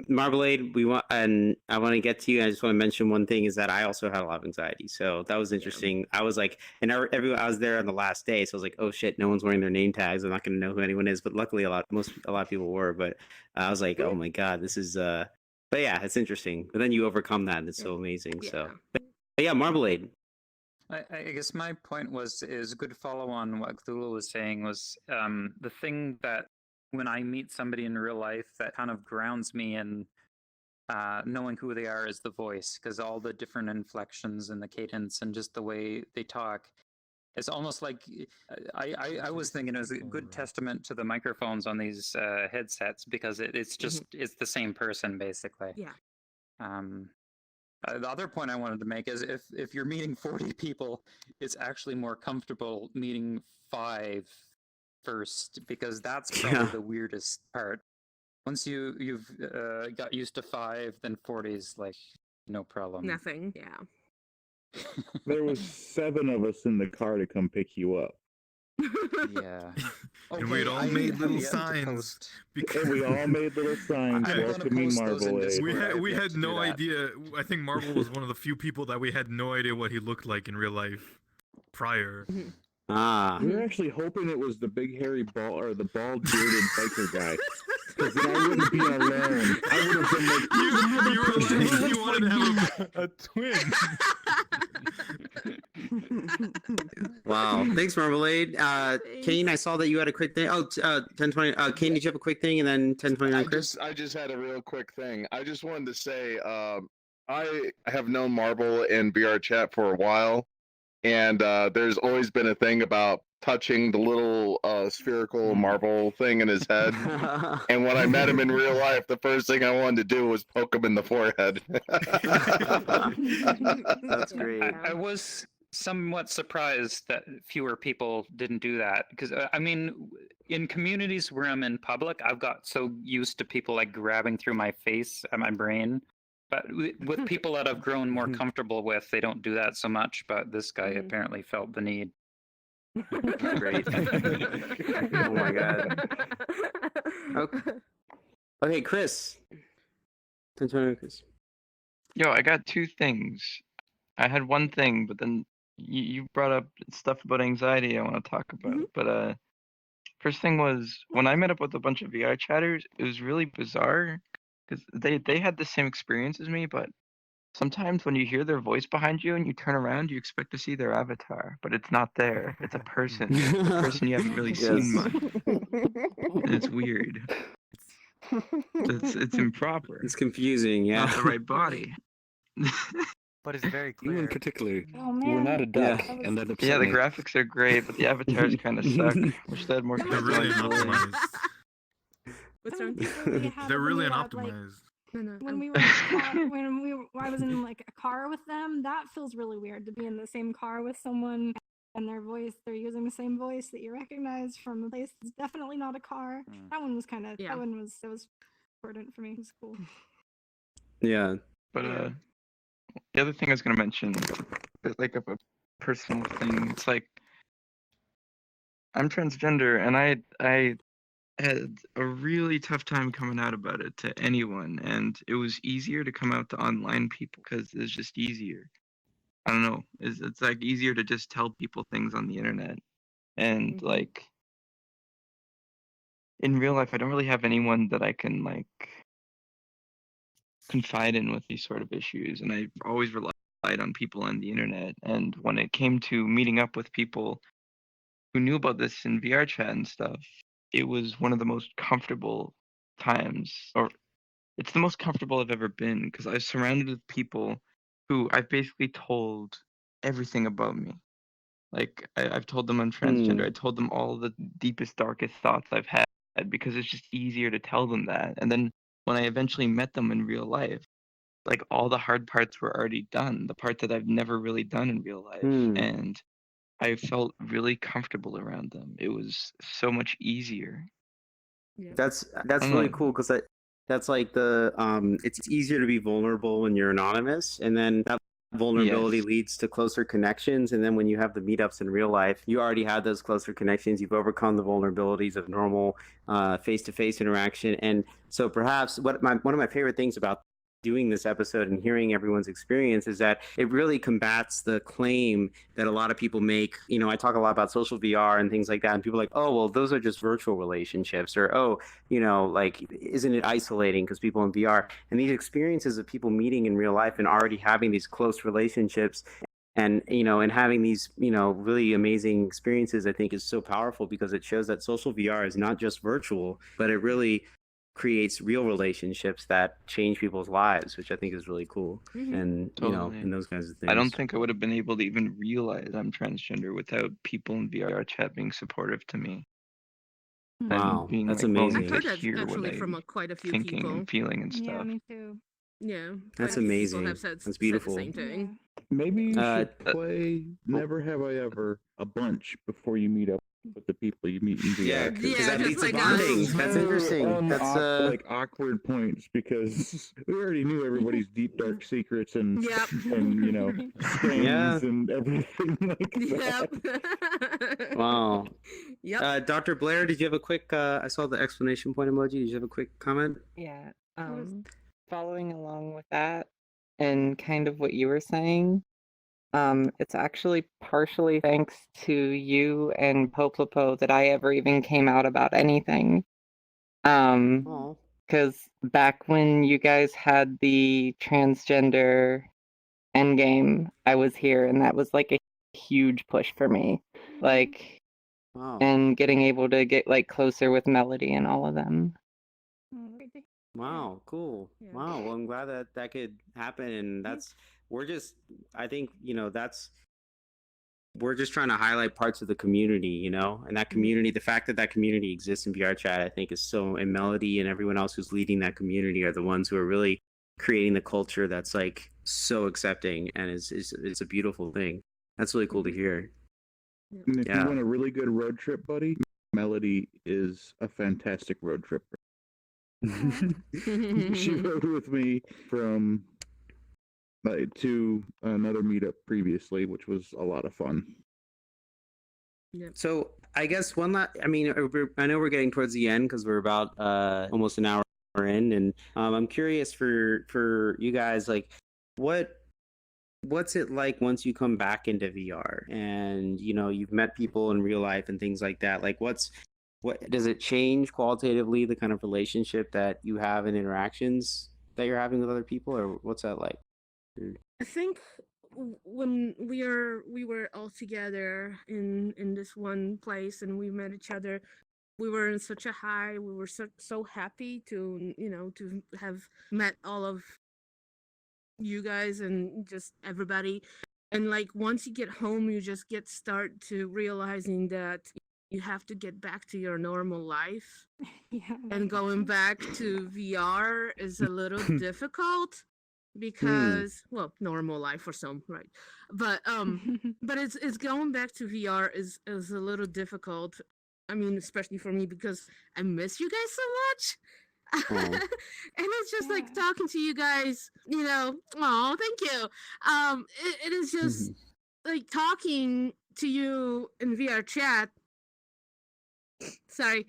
Marmalade, we want, and I want to get to you. I just want to mention one thing is that I also had a lot of anxiety, so that was interesting. I was like, and everyone, I was there on the last day, so I was like, oh shit, no one's wearing their name tags. I'm not going to know who anyone is, but luckily a lot of people were. But I was like, oh my god, this is. But yeah, it's interesting. But then you overcome that, and it's so amazing. So, but yeah, Marmalade. I guess my point is a good follow on what Cthulhu was saying was the thing that when I meet somebody in real life that kind of grounds me in knowing who they are is the voice, because all the different inflections and the cadence and just the way they talk. It's almost like I was thinking it was a good testament to the microphones on these headsets, because it's just it's the same person basically. Yeah. The other point I wanted to make is if you're meeting 40 people, it's actually more comfortable meeting 5 first, because that's probably the weirdest part. Once you've got used to 5, then 40 is like no problem. Nothing. Yeah. There was 7 of us in the car to come pick you up. Yeah. And we'd all made little signs. And we all made little signs welcoming Marmalade. We had no idea. I think Marvel was one of the few people that we had no idea what he looked like in real life prior. We were actually hoping it was the big hairy bald or the bald bearded biker guy. Because then I wouldn't be alone. I would have been like, you wanted to have a twin. Wow. Thanks, Marmalade. Kane, I saw that you had a quick thing. Oh, 1020. Kane, did you have a quick thing? And then 1029, Chris? I just had a real quick thing. I just wanted to say I have known Marble in VRchat for a while. And there's always been a thing about touching the little spherical marble thing in his head. And when I met him in real life, the first thing I wanted to do was poke him in the forehead. That's great. I was somewhat surprised that fewer people didn't do that, because I mean, in communities where I'm in public, I've got so used to people like grabbing through my face and my brain. But with people that I've grown more comfortable with, they don't do that so much. But this guy apparently felt the need. Great. Oh my god. Okay, Chris. 1029, Chris. Yo, I got 2 things. I had one thing, but then you brought up stuff about anxiety I want to talk about. But first thing was, when I met up with a bunch of VR chatters, it was really bizarre. Because they had the same experience as me, but sometimes when you hear their voice behind you and you turn around, you expect to see their avatar, but it's not there. It's a person. It's a person you haven't really seen much. And it's weird. It's improper. It's confusing, yeah. Not the right body. But it's very clear. You in particular, Oh we're man. not a duck, That was- and that upset Yeah, the me. graphics are great, but the avatars kind of suck. Wish they had more They're really customization. unoptimized. What's wrong? They're really Like, unoptimized. No. when we were in the car, when I was in like a car with them, that feels really weird to be in the same car with someone and they're using the same voice that you recognize from a place that's definitely not a car. That one was kind of that was important for me. It was cool. Yeah. But the other thing I was gonna mention is like a personal thing. It's like I'm transgender, and I had a really tough time coming out about it to anyone, and it was easier to come out to online people because it's just easier. I don't know. It's like easier to just tell people things on the internet, and like in real life, I don't really have anyone that I can like confide in with these sort of issues, and I've always relied on people on the internet. And when it came to meeting up with people who knew about this in VRchat and stuff, it was one of the most comfortable times, or it's the most comfortable I've ever been, because I was surrounded with people who I've basically told everything about me. Like I've told them I'm transgender. I told them all the deepest, darkest thoughts I've had, because it's just easier to tell them that. And then when I eventually met them in real life, like all the hard parts were already done, the part that I've never really done in real life. And I felt really comfortable around them. It was so much easier. That's really cool, because that's like the it's easier to be vulnerable when you're anonymous, and then that vulnerability leads to closer connections. And then when you have the meetups in real life, you already have those closer connections. You've overcome the vulnerabilities of normal face-to-face interaction. And so perhaps one of my favorite things about doing this episode and hearing everyone's experience is that it really combats the claim that a lot of people make. You know, I talk a lot about social VR and things like that, and people are like, oh, well, those are just virtual relationships, or, oh, you know, like, isn't it isolating because people in VR? And these experiences of people meeting in real life and already having these close relationships And and having these really amazing experiences, I think is so powerful because it shows that social VR is not just virtual, but it really creates real relationships that change people's lives, which I think is really cool. And Totally. and those kinds of things. I don't think I would have been able to even realize I'm transgender without people in VRchat being supportive to me. Wow, And being that's like willing amazing. I've heard to that hear what actually I'm from quite a few thinking people. and feeling and Yeah, stuff. me too. Yeah, That's quite a few amazing. people have said, That's said beautiful. the same thing. Maybe you Uh, should play Never Have I Ever a bunch before you meet up with the people you meet in VR. Yeah, because Yeah, that just leads to like bonding. us. That's interesting. That's like awkward points because we already knew everybody's deep dark secrets and Yep. and things Yeah. and everything like that. Yep. Wow. Yep. Dr. Blair, did you have a quick? I saw the exclamation point emoji. Did you have a quick comment? Yeah. Following along with that and kind of what you were saying, it's actually partially thanks to you and Poplapo that I ever even came out about anything. Oh. Because back when you guys had the transgender Endgame, I was here, and that was like a huge push for me. Like, Wow. and getting able to get like closer with Melody and all of them. Wow, cool. Wow. Well, I'm glad that that could happen, and I think we're just trying to highlight parts of the community, and that community, the fact that that community exists in VRchat, I think is so, and Melody and everyone else who's leading that community are the ones who are really creating the culture that's like so accepting, and it's a beautiful thing. That's really cool to hear. And if Yeah. you want a really good road trip, buddy, Melody is a fantastic road tripper. She rode with me from to another meetup previously, which was a lot of fun. So I guess one last, I mean, I know we're getting towards the end because we're about almost an hour in, and I'm curious for you guys, like, what's it like once you come back into VR and you've met people in real life and things like that? Like, what does it change qualitatively, the kind of relationship that you have and interactions that you're having with other people, or what's that like? I think when we were all together in this one place and we met each other, we were in such a high. We were so happy to to have met all of you guys and just everybody. And like once you get home, you just start to realizing that you have to get back to your normal life. Yeah. And going back to VR is a little difficult because well, normal life for some, right? But but it's going back to VR is a little difficult. I mean, especially for me because I miss you guys so much. And it's just like talking to you guys, oh, thank you. It is just like talking to you in VRchat. Sorry,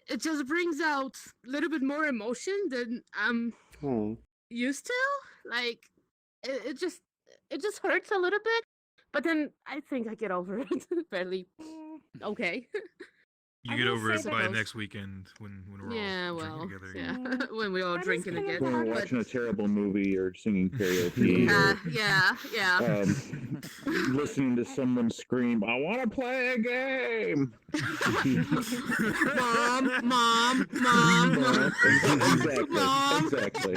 it just brings out a little bit more emotion than I'm used to. Like it just hurts a little bit, but then I think I get over it fairly okay. You get over it by next weekend when we're all drinking together. Yeah, when we're all drinking again. When we're watching a terrible movie or singing karaoke. Yeah. Listening to someone scream, "I want to play a game." mom. Exactly.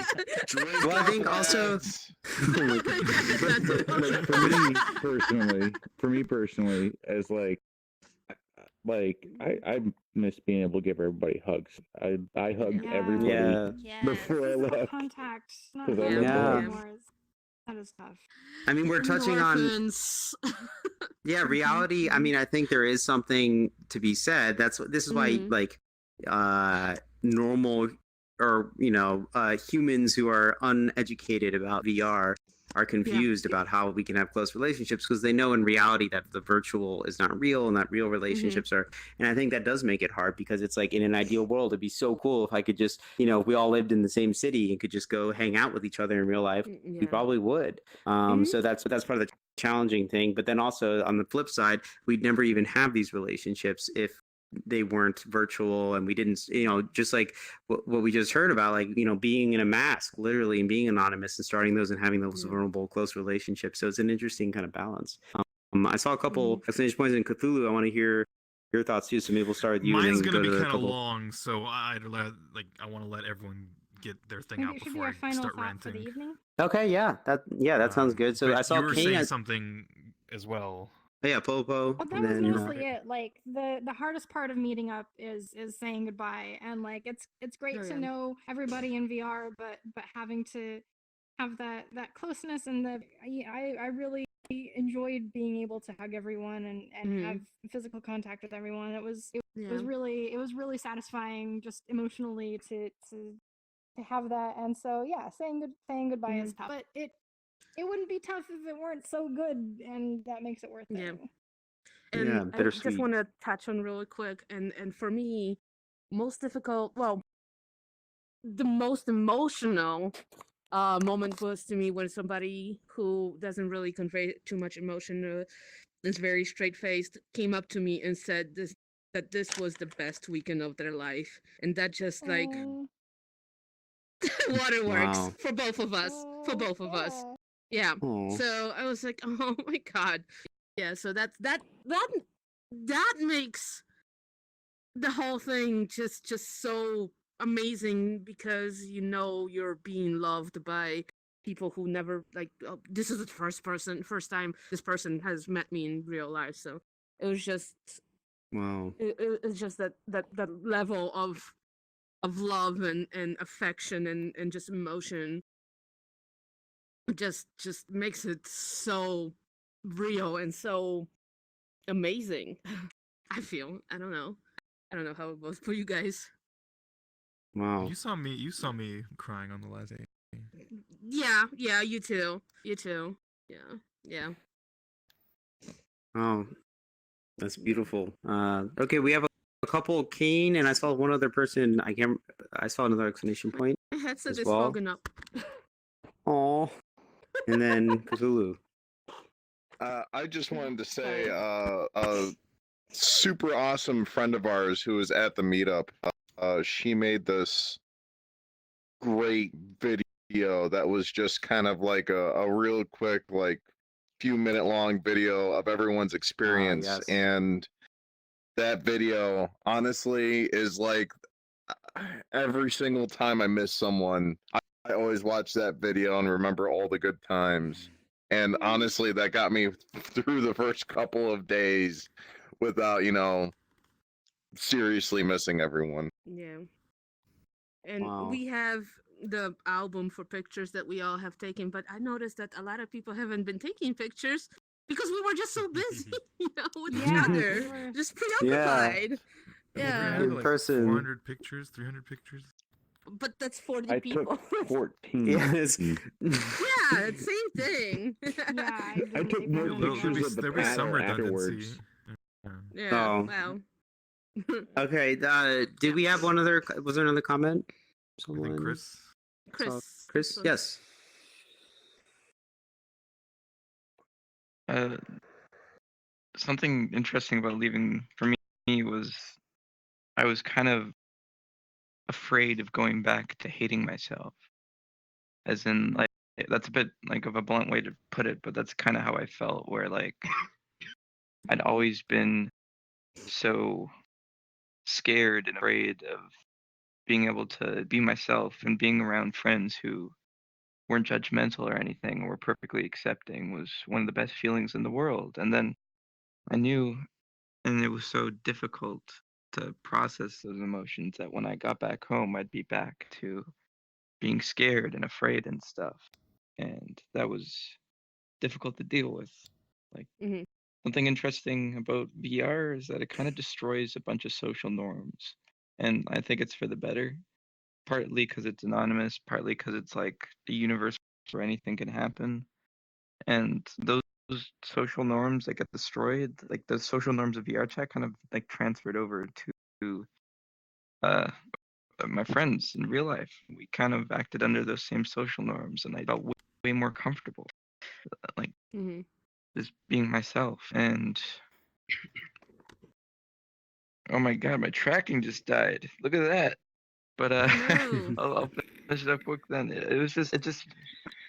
Well, I think also for me personally, as I miss being able to give everybody hugs. I hugged everybody before I left. Contact. Not I really love anymore. That is tough. I mean, we're touching on reality. I mean, I think there is something to be said. This is why like normal or humans who are uneducated about VR are confused about how we can have close relationships because they know in reality that the virtual is not real and that real relationships are. And I think that does make it hard because it's like in an ideal world, it'd be so cool if I could just, if we all lived in the same city and could just go hang out with each other in real life. We probably would. So that's part of the challenging thing. But then also on the flip side, we'd never even have these relationships if they weren't virtual, and we didn't, just like what we just heard about, like, being in a mask, literally, and being anonymous and starting those and having those vulnerable, close relationships. So it's an interesting kind of balance. I saw a couple exchange points in Cthulhu. I want to hear your thoughts too. So maybe we'll start with you. Mine's and then gonna go be to kind of couple. long, so I want to let everyone get their thing Maybe out it should be before our I final start thought for the ranting. evening. Okay, yeah, that sounds good. So But I saw you were Kane. saying something as well. Oh, yeah, Popo. Well, that and was then, mostly it. Like the hardest part of meeting up is saying goodbye, and like it's great to know everybody in VR, but having to have that closeness and I really enjoyed being able to hug everyone and have physical contact with everyone. It was really satisfying just emotionally to have that. And so yeah, saying goodbye is tough, but it wouldn't be tough if it weren't so good, and that makes it worth it. Yeah. Yeah, And I just bittersweet. want to touch on really quick, and for me, most difficult, well, the most emotional moment was to me when somebody who doesn't really convey too much emotion, is very straight faced, came up to me and said that this was the best weekend of their life, and that just like waterworks Wow. for both of us. Yeah. Aw. So I was like, oh my god. Yeah. So that makes the whole thing just so amazing, because you're being loved by people who never, like, oh, this is the first time this person has met me in real life. So it was just Wow. it's just that level of love and affection and just emotion just makes it so real and so amazing. I feel. I don't know how it was for you guys. Wow. You saw me crying on the last day. Yeah, you too. Yeah. Oh, that's beautiful. Okay, we have a couple. Kane, and I saw one other person. I saw another exclamation point My headset as is well. fogging up. Aw. And then Cthulhu. I just wanted to say, a super awesome friend of ours who was at the meetup. She made this great video that was just kind of like a real quick, like, few minute long video of everyone's experience. Yes. And that video, honestly, is like every single time I miss someone, I always watch that video and remember all the good times. And honestly, that got me through the first couple of days without, seriously missing everyone. Yeah. And Wow. we have the album for pictures that we all have taken, but I noticed that a lot of people haven't been taking pictures because we were just so busy, with each other, just preoccupied. Yeah. In person. 400 pictures, 300 pictures. But that's 40 I people. took 14. Yes. Yeah, same thing. Yeah, I took more There'll pictures of the be some panel redundancy. afterwards. Yeah. Oh. Wow. Okay. Did we have one other? Was there another comment? I think Chris. Chris. Yes. Something interesting about leaving for me was I was kind of afraid of going back to hating myself. As in, like, that's a bit like of a blunt way to put it, but that's kind of how I felt, where like I'd always been so scared and afraid of being able to be myself and being around friends who weren't judgmental or anything, or were perfectly accepting, was one of the best feelings in the world. And then I knew, and it was so difficult to process those emotions, that when I got back home, I'd be back to being scared and afraid and stuff. And that was difficult to deal with. Like, something interesting about VR is that it kind of destroys a bunch of social norms. And I think it's for the better, partly because it's anonymous, partly because it's like a universe where anything can happen. And those social norms that get destroyed, like the social norms of VRchat, kind of like transferred over to my friends in real life. We kind of acted under those same social norms, and I felt way more comfortable, like just being myself. And Oh my god, my tracking just died. Look at that. But No. I'll finish it up quick then. It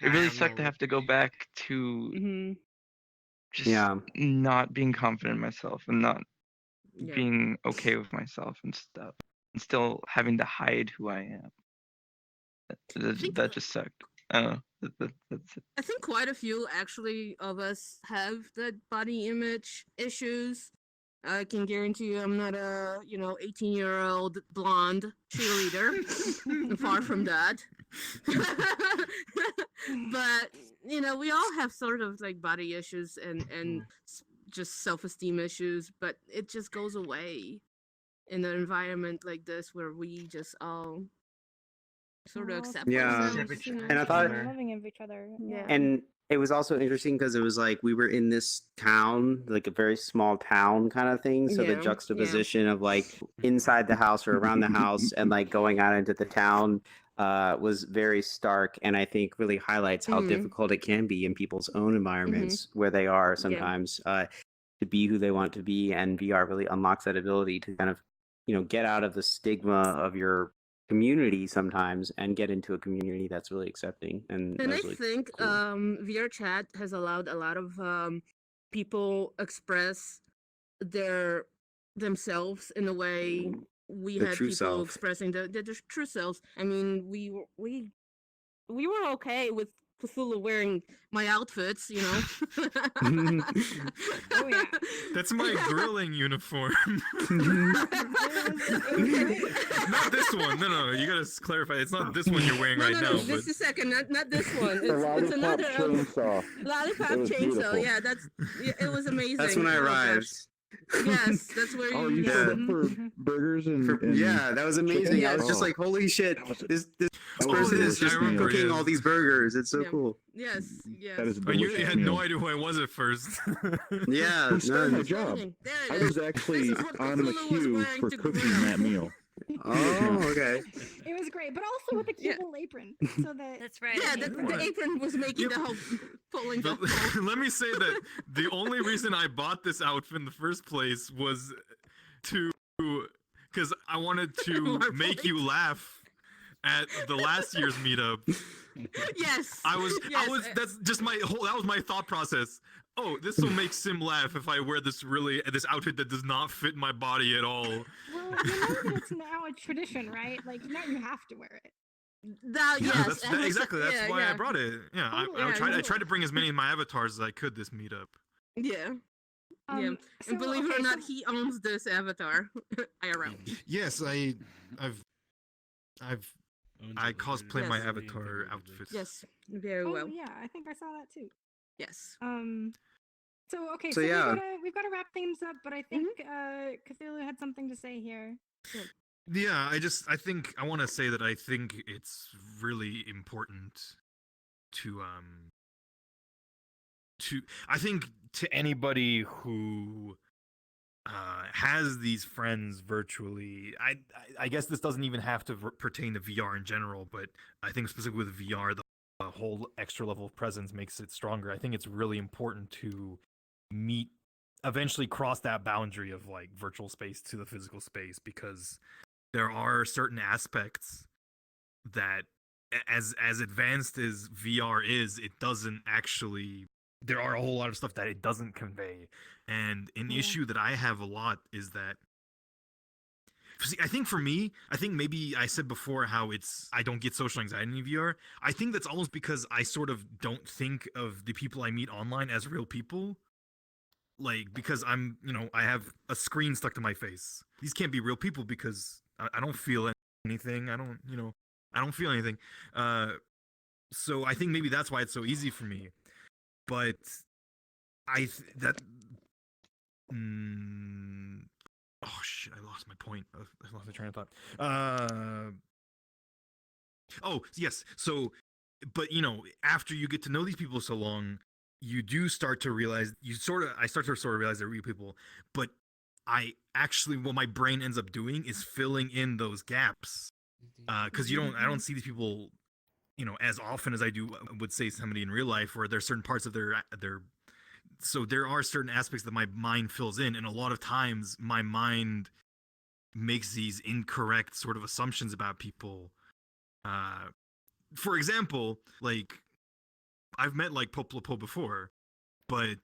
really sucked to have to go back to just not being confident in myself and not being okay with myself and stuff, and still having to hide who I am. That just sucked. That's it. I think quite a few actually of us have that body image issues. I can guarantee you I'm not a, 18-year-old blonde cheerleader. Far from that. But, we all have sort of like body issues and just self-esteem issues, but it just goes away in an environment like this where we just all sort of accept ourselves. And I thought, loving of each other. Yeah. and it was also interesting because it was like we were in this town, like a very small town kind of thing. So the juxtaposition of like inside the house or around the house and like going out into the town was very stark, and I think really highlights how difficult it can be in people's own environments where they are sometimes to be who they want to be. And VR really unlocks that ability to kind of, get out of the stigma of your community sometimes and get into a community that's really accepting. And I really think cool. VRchat has allowed a lot of people express themselves in a way we The had true people self. expressing their true selves. I mean, we were okay with Cthulhu wearing my outfits, Oh yeah. That's my grilling uniform. Not this one. No. You gotta clarify. It's not this one you're wearing right now. Just But a second. Not this one. The It's lollipop another chainsaw. lollipop It was chainsaw. beautiful. Yeah, it was amazing. That's when I Oh, gosh. arrived. Yes, that's where Oh, you. you showed up for burgers and Yeah, that was amazing. chicken? I was just Oh. like, holy shit, this that was person a is just I remember, cooking yeah. all these burgers. It's so Yeah. cool. Yes, yes. that is a and you delicious had meal. no idea who I was at first. Yeah, Who stole my no. job? There it I is. was actually This is what on the Cthulhu was queue wearing for to cooking grill. that meal. Oh, okay. It was great, but also with a cute little apron, so that That's right. Yeah, an the apron. apron was making the whole pulling the But whole. let me say that the only reason I bought this outfit in the first place was because I wanted to make you laugh at the last year's meetup. Yes. I was Yes. that's just that was my thought process. Oh, this will make Sim laugh if I wear this outfit that does not fit my body at all. well, you know that it's now a tradition, right? Like now you have to wear it. Now, Yeah, yes, that's, and it's- exactly. That's yeah, why I yeah. brought it. Yeah, Totally, I yeah, tried. I you- tried to bring as many of my avatars as I could this meetup. Yeah. Um, Yeah. so, And believe it okay, or not, so- he owns this avatar IRL. Yes, I cosplay my Yes. avatar outfits. Yes, very Oh well. yeah, I think I saw that too. Yes. So okay, So, so, yeah. we've got to wrap things up, but I think Cthulhu had something to say here. Yeah, I think I want to say that I think it's really important to I think to anybody who has these friends virtually. I guess this doesn't even have to pertain to VR in general, but I think specifically with VR, the whole extra level of presence makes it stronger. I think it's really important to eventually cross that boundary of like virtual space to the physical space, because there are certain aspects that as advanced as VR is, it doesn't actually, there are a whole lot of stuff that it doesn't convey. And an issue that I have a lot is that, see, I think for me, I think maybe I said before how I don't get social anxiety in VR. I think that's almost because I sort of don't think of the people I meet online as real people. Like, because I have a screen stuck to my face. These can't be real people because I don't feel anything. I don't feel anything. So I think maybe that's why it's so easy for me. But oh shit, I lost my point. I lost my train of thought. Oh, yes. So, but after you get to know these people so long, you do start to realize, I start to sort of realize they're real people, but what my brain ends up doing is filling in those gaps. Because I don't see these people, as often as I would say somebody in real life, where there's certain parts of their so there are certain aspects that my mind fills in, and a lot of times my mind makes these incorrect sort of assumptions about people. For example, like I've met like Poplapo before, but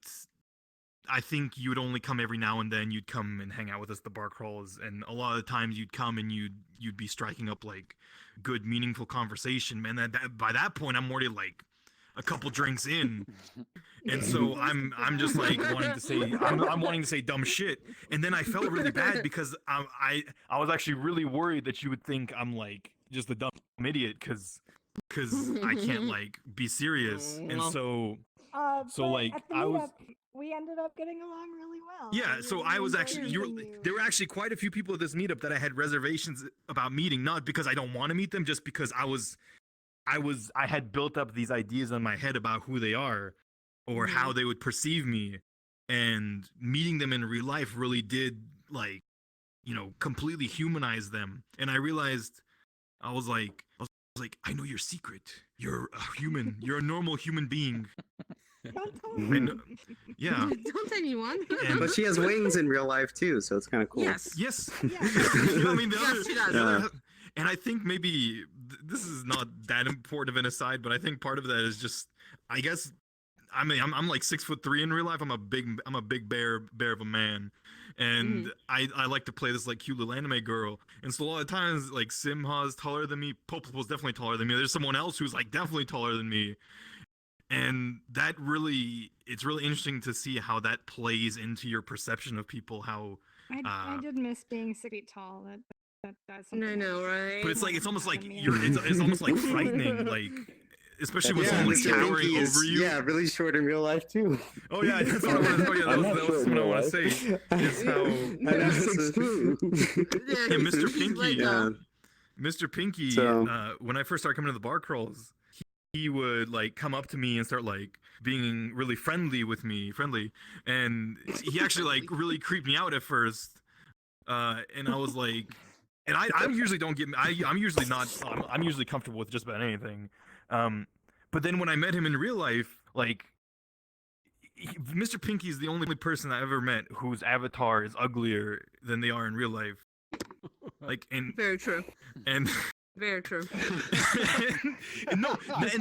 I think you would only come every now and then. You'd come and hang out with us at the bar crawls, and a lot of the times you'd come and you'd be striking up like good, meaningful conversation. Man, by that point, I'm already like a couple drinks in, and so I'm just like wanting to say I'm wanting to say dumb shit, and then I felt really bad because I was actually really worried that you would think I'm like just a dumb idiot because I can't like be serious, and so but like at the I was. meetup, we ended up getting along really well. Yeah, so I was actually there were actually quite a few people at this meetup that I had reservations about meeting, not because I don't want to meet them, just because I had built up these ideas in my head about who they are or how they would perceive me, and meeting them in real life really did like, you know, completely humanize them. And I realized I was like, I know your secret. You're a human. You're a normal human being. Don't tell me. Yeah. Don't tell anyone. But she has wings in real life too, so it's kind of cool. Yes. You Yeah. know, I mean, Yes, she does. the other, and I think maybe this is not that important of an aside, but I think part of that is just, I guess, I mean, I'm like 6'3" in real life. I'm a big bear of a man, and I like to play this like cute little anime girl. And so a lot of times, like Simha's taller than me, Popo's definitely taller than me. There's someone else who's like definitely taller than me. And that really, it's really interesting to see how that plays into your perception of people. How I did miss being 6 feet tall. That's something. I know, right? but it's like it's almost like it's almost like frightening, like especially when someone's Mr. towering Pinky is, over you. Yeah, really short in real life too. Oh yeah, that's what I want to. Oh yeah, that was what I want to say. Is how yeah, Mr. Pinky. Mr. Pinky. When I first started coming to the bar crawls, he would like come up to me and start like being really friendly with me, and he actually like really creeped me out at first. And I was like, and I usually don't get, I'm usually not, I'm usually comfortable with just about anything. But then when I met him in real life, like Mr. Pinky is the only person I ever met whose avatar is uglier than they are in real life. Like, and very true. And very true. and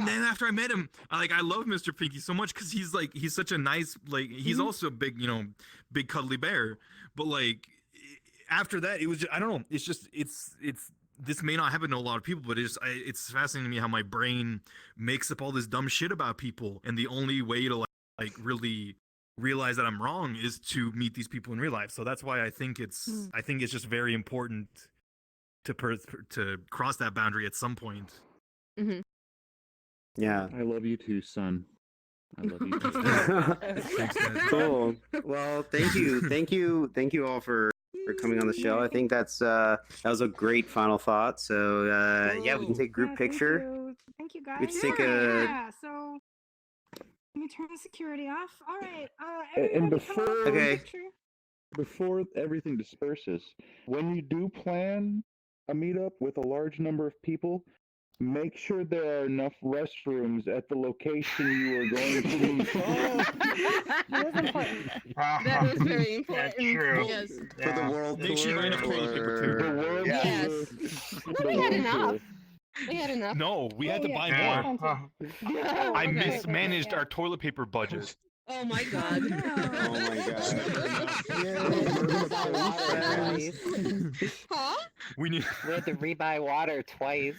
then after I met him, I love Mr. Pinky so much because he's such a nice, like, he's also a big, big cuddly bear. But like after that, it was just, I don't know. It's just it's this may not happen to a lot of people, but it's fascinating to me how my brain makes up all this dumb shit about people, and the only way to like really realize that I'm wrong is to meet these people in real life. So that's why I think it's just very important to cross that boundary at some point. Mm-hmm. Yeah. I love you too, son. I love you too. Cool. Well, thank you all for coming on the show. I think that was a great final thought. So yeah, we can take a group picture. Thank you guys. We can take a. Yeah. So let me turn the security off. All right. And everybody before everything disperses, when you do plan a meetup with a large number of people, make sure there are enough restrooms at the location you are going to meet. That was important. That was very important. That's true. Yes. For the world Make sure there are enough toilet paper too. The world Yes. tour. We had enough. We had enough. No, we had to buy more. I mismanaged our toilet paper budget. Oh my god. Oh my Huh? We had to rebuy water twice.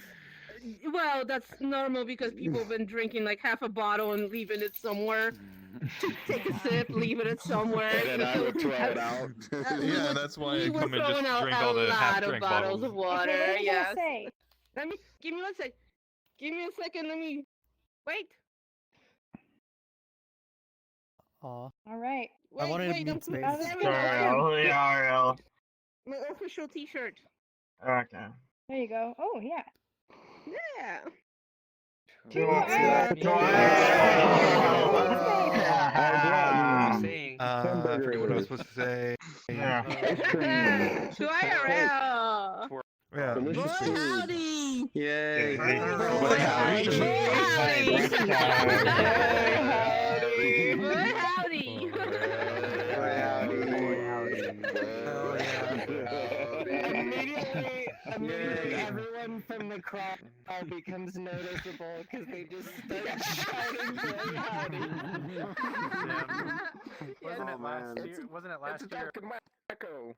Well, that's normal because people have been drinking like half a bottle and leaving it somewhere. Take a sip, leaving it somewhere. And then I would throw it out. Yeah, that's why I We were come and just throwing out drink all the a lot half of drink bottles of water. Okay, what was I Yes. gonna say? Give me one sec. Give me a second. Let me wait. Aw. All right. I wanted wait, a I'm Meatspace. Ariel. My official T-shirt. Okay. There you go. Oh yeah. Yeah. I forget what I was supposed to say. To IRL. Yeah. Boy, howdy. Yay. Boy, howdy. Boy, howdy. Boy, howdy. Immediately, Yay. everyone from the crowd becomes noticeable because they just start shouting very howdy. Wasn't it last year? Wasn't it last year? Echo.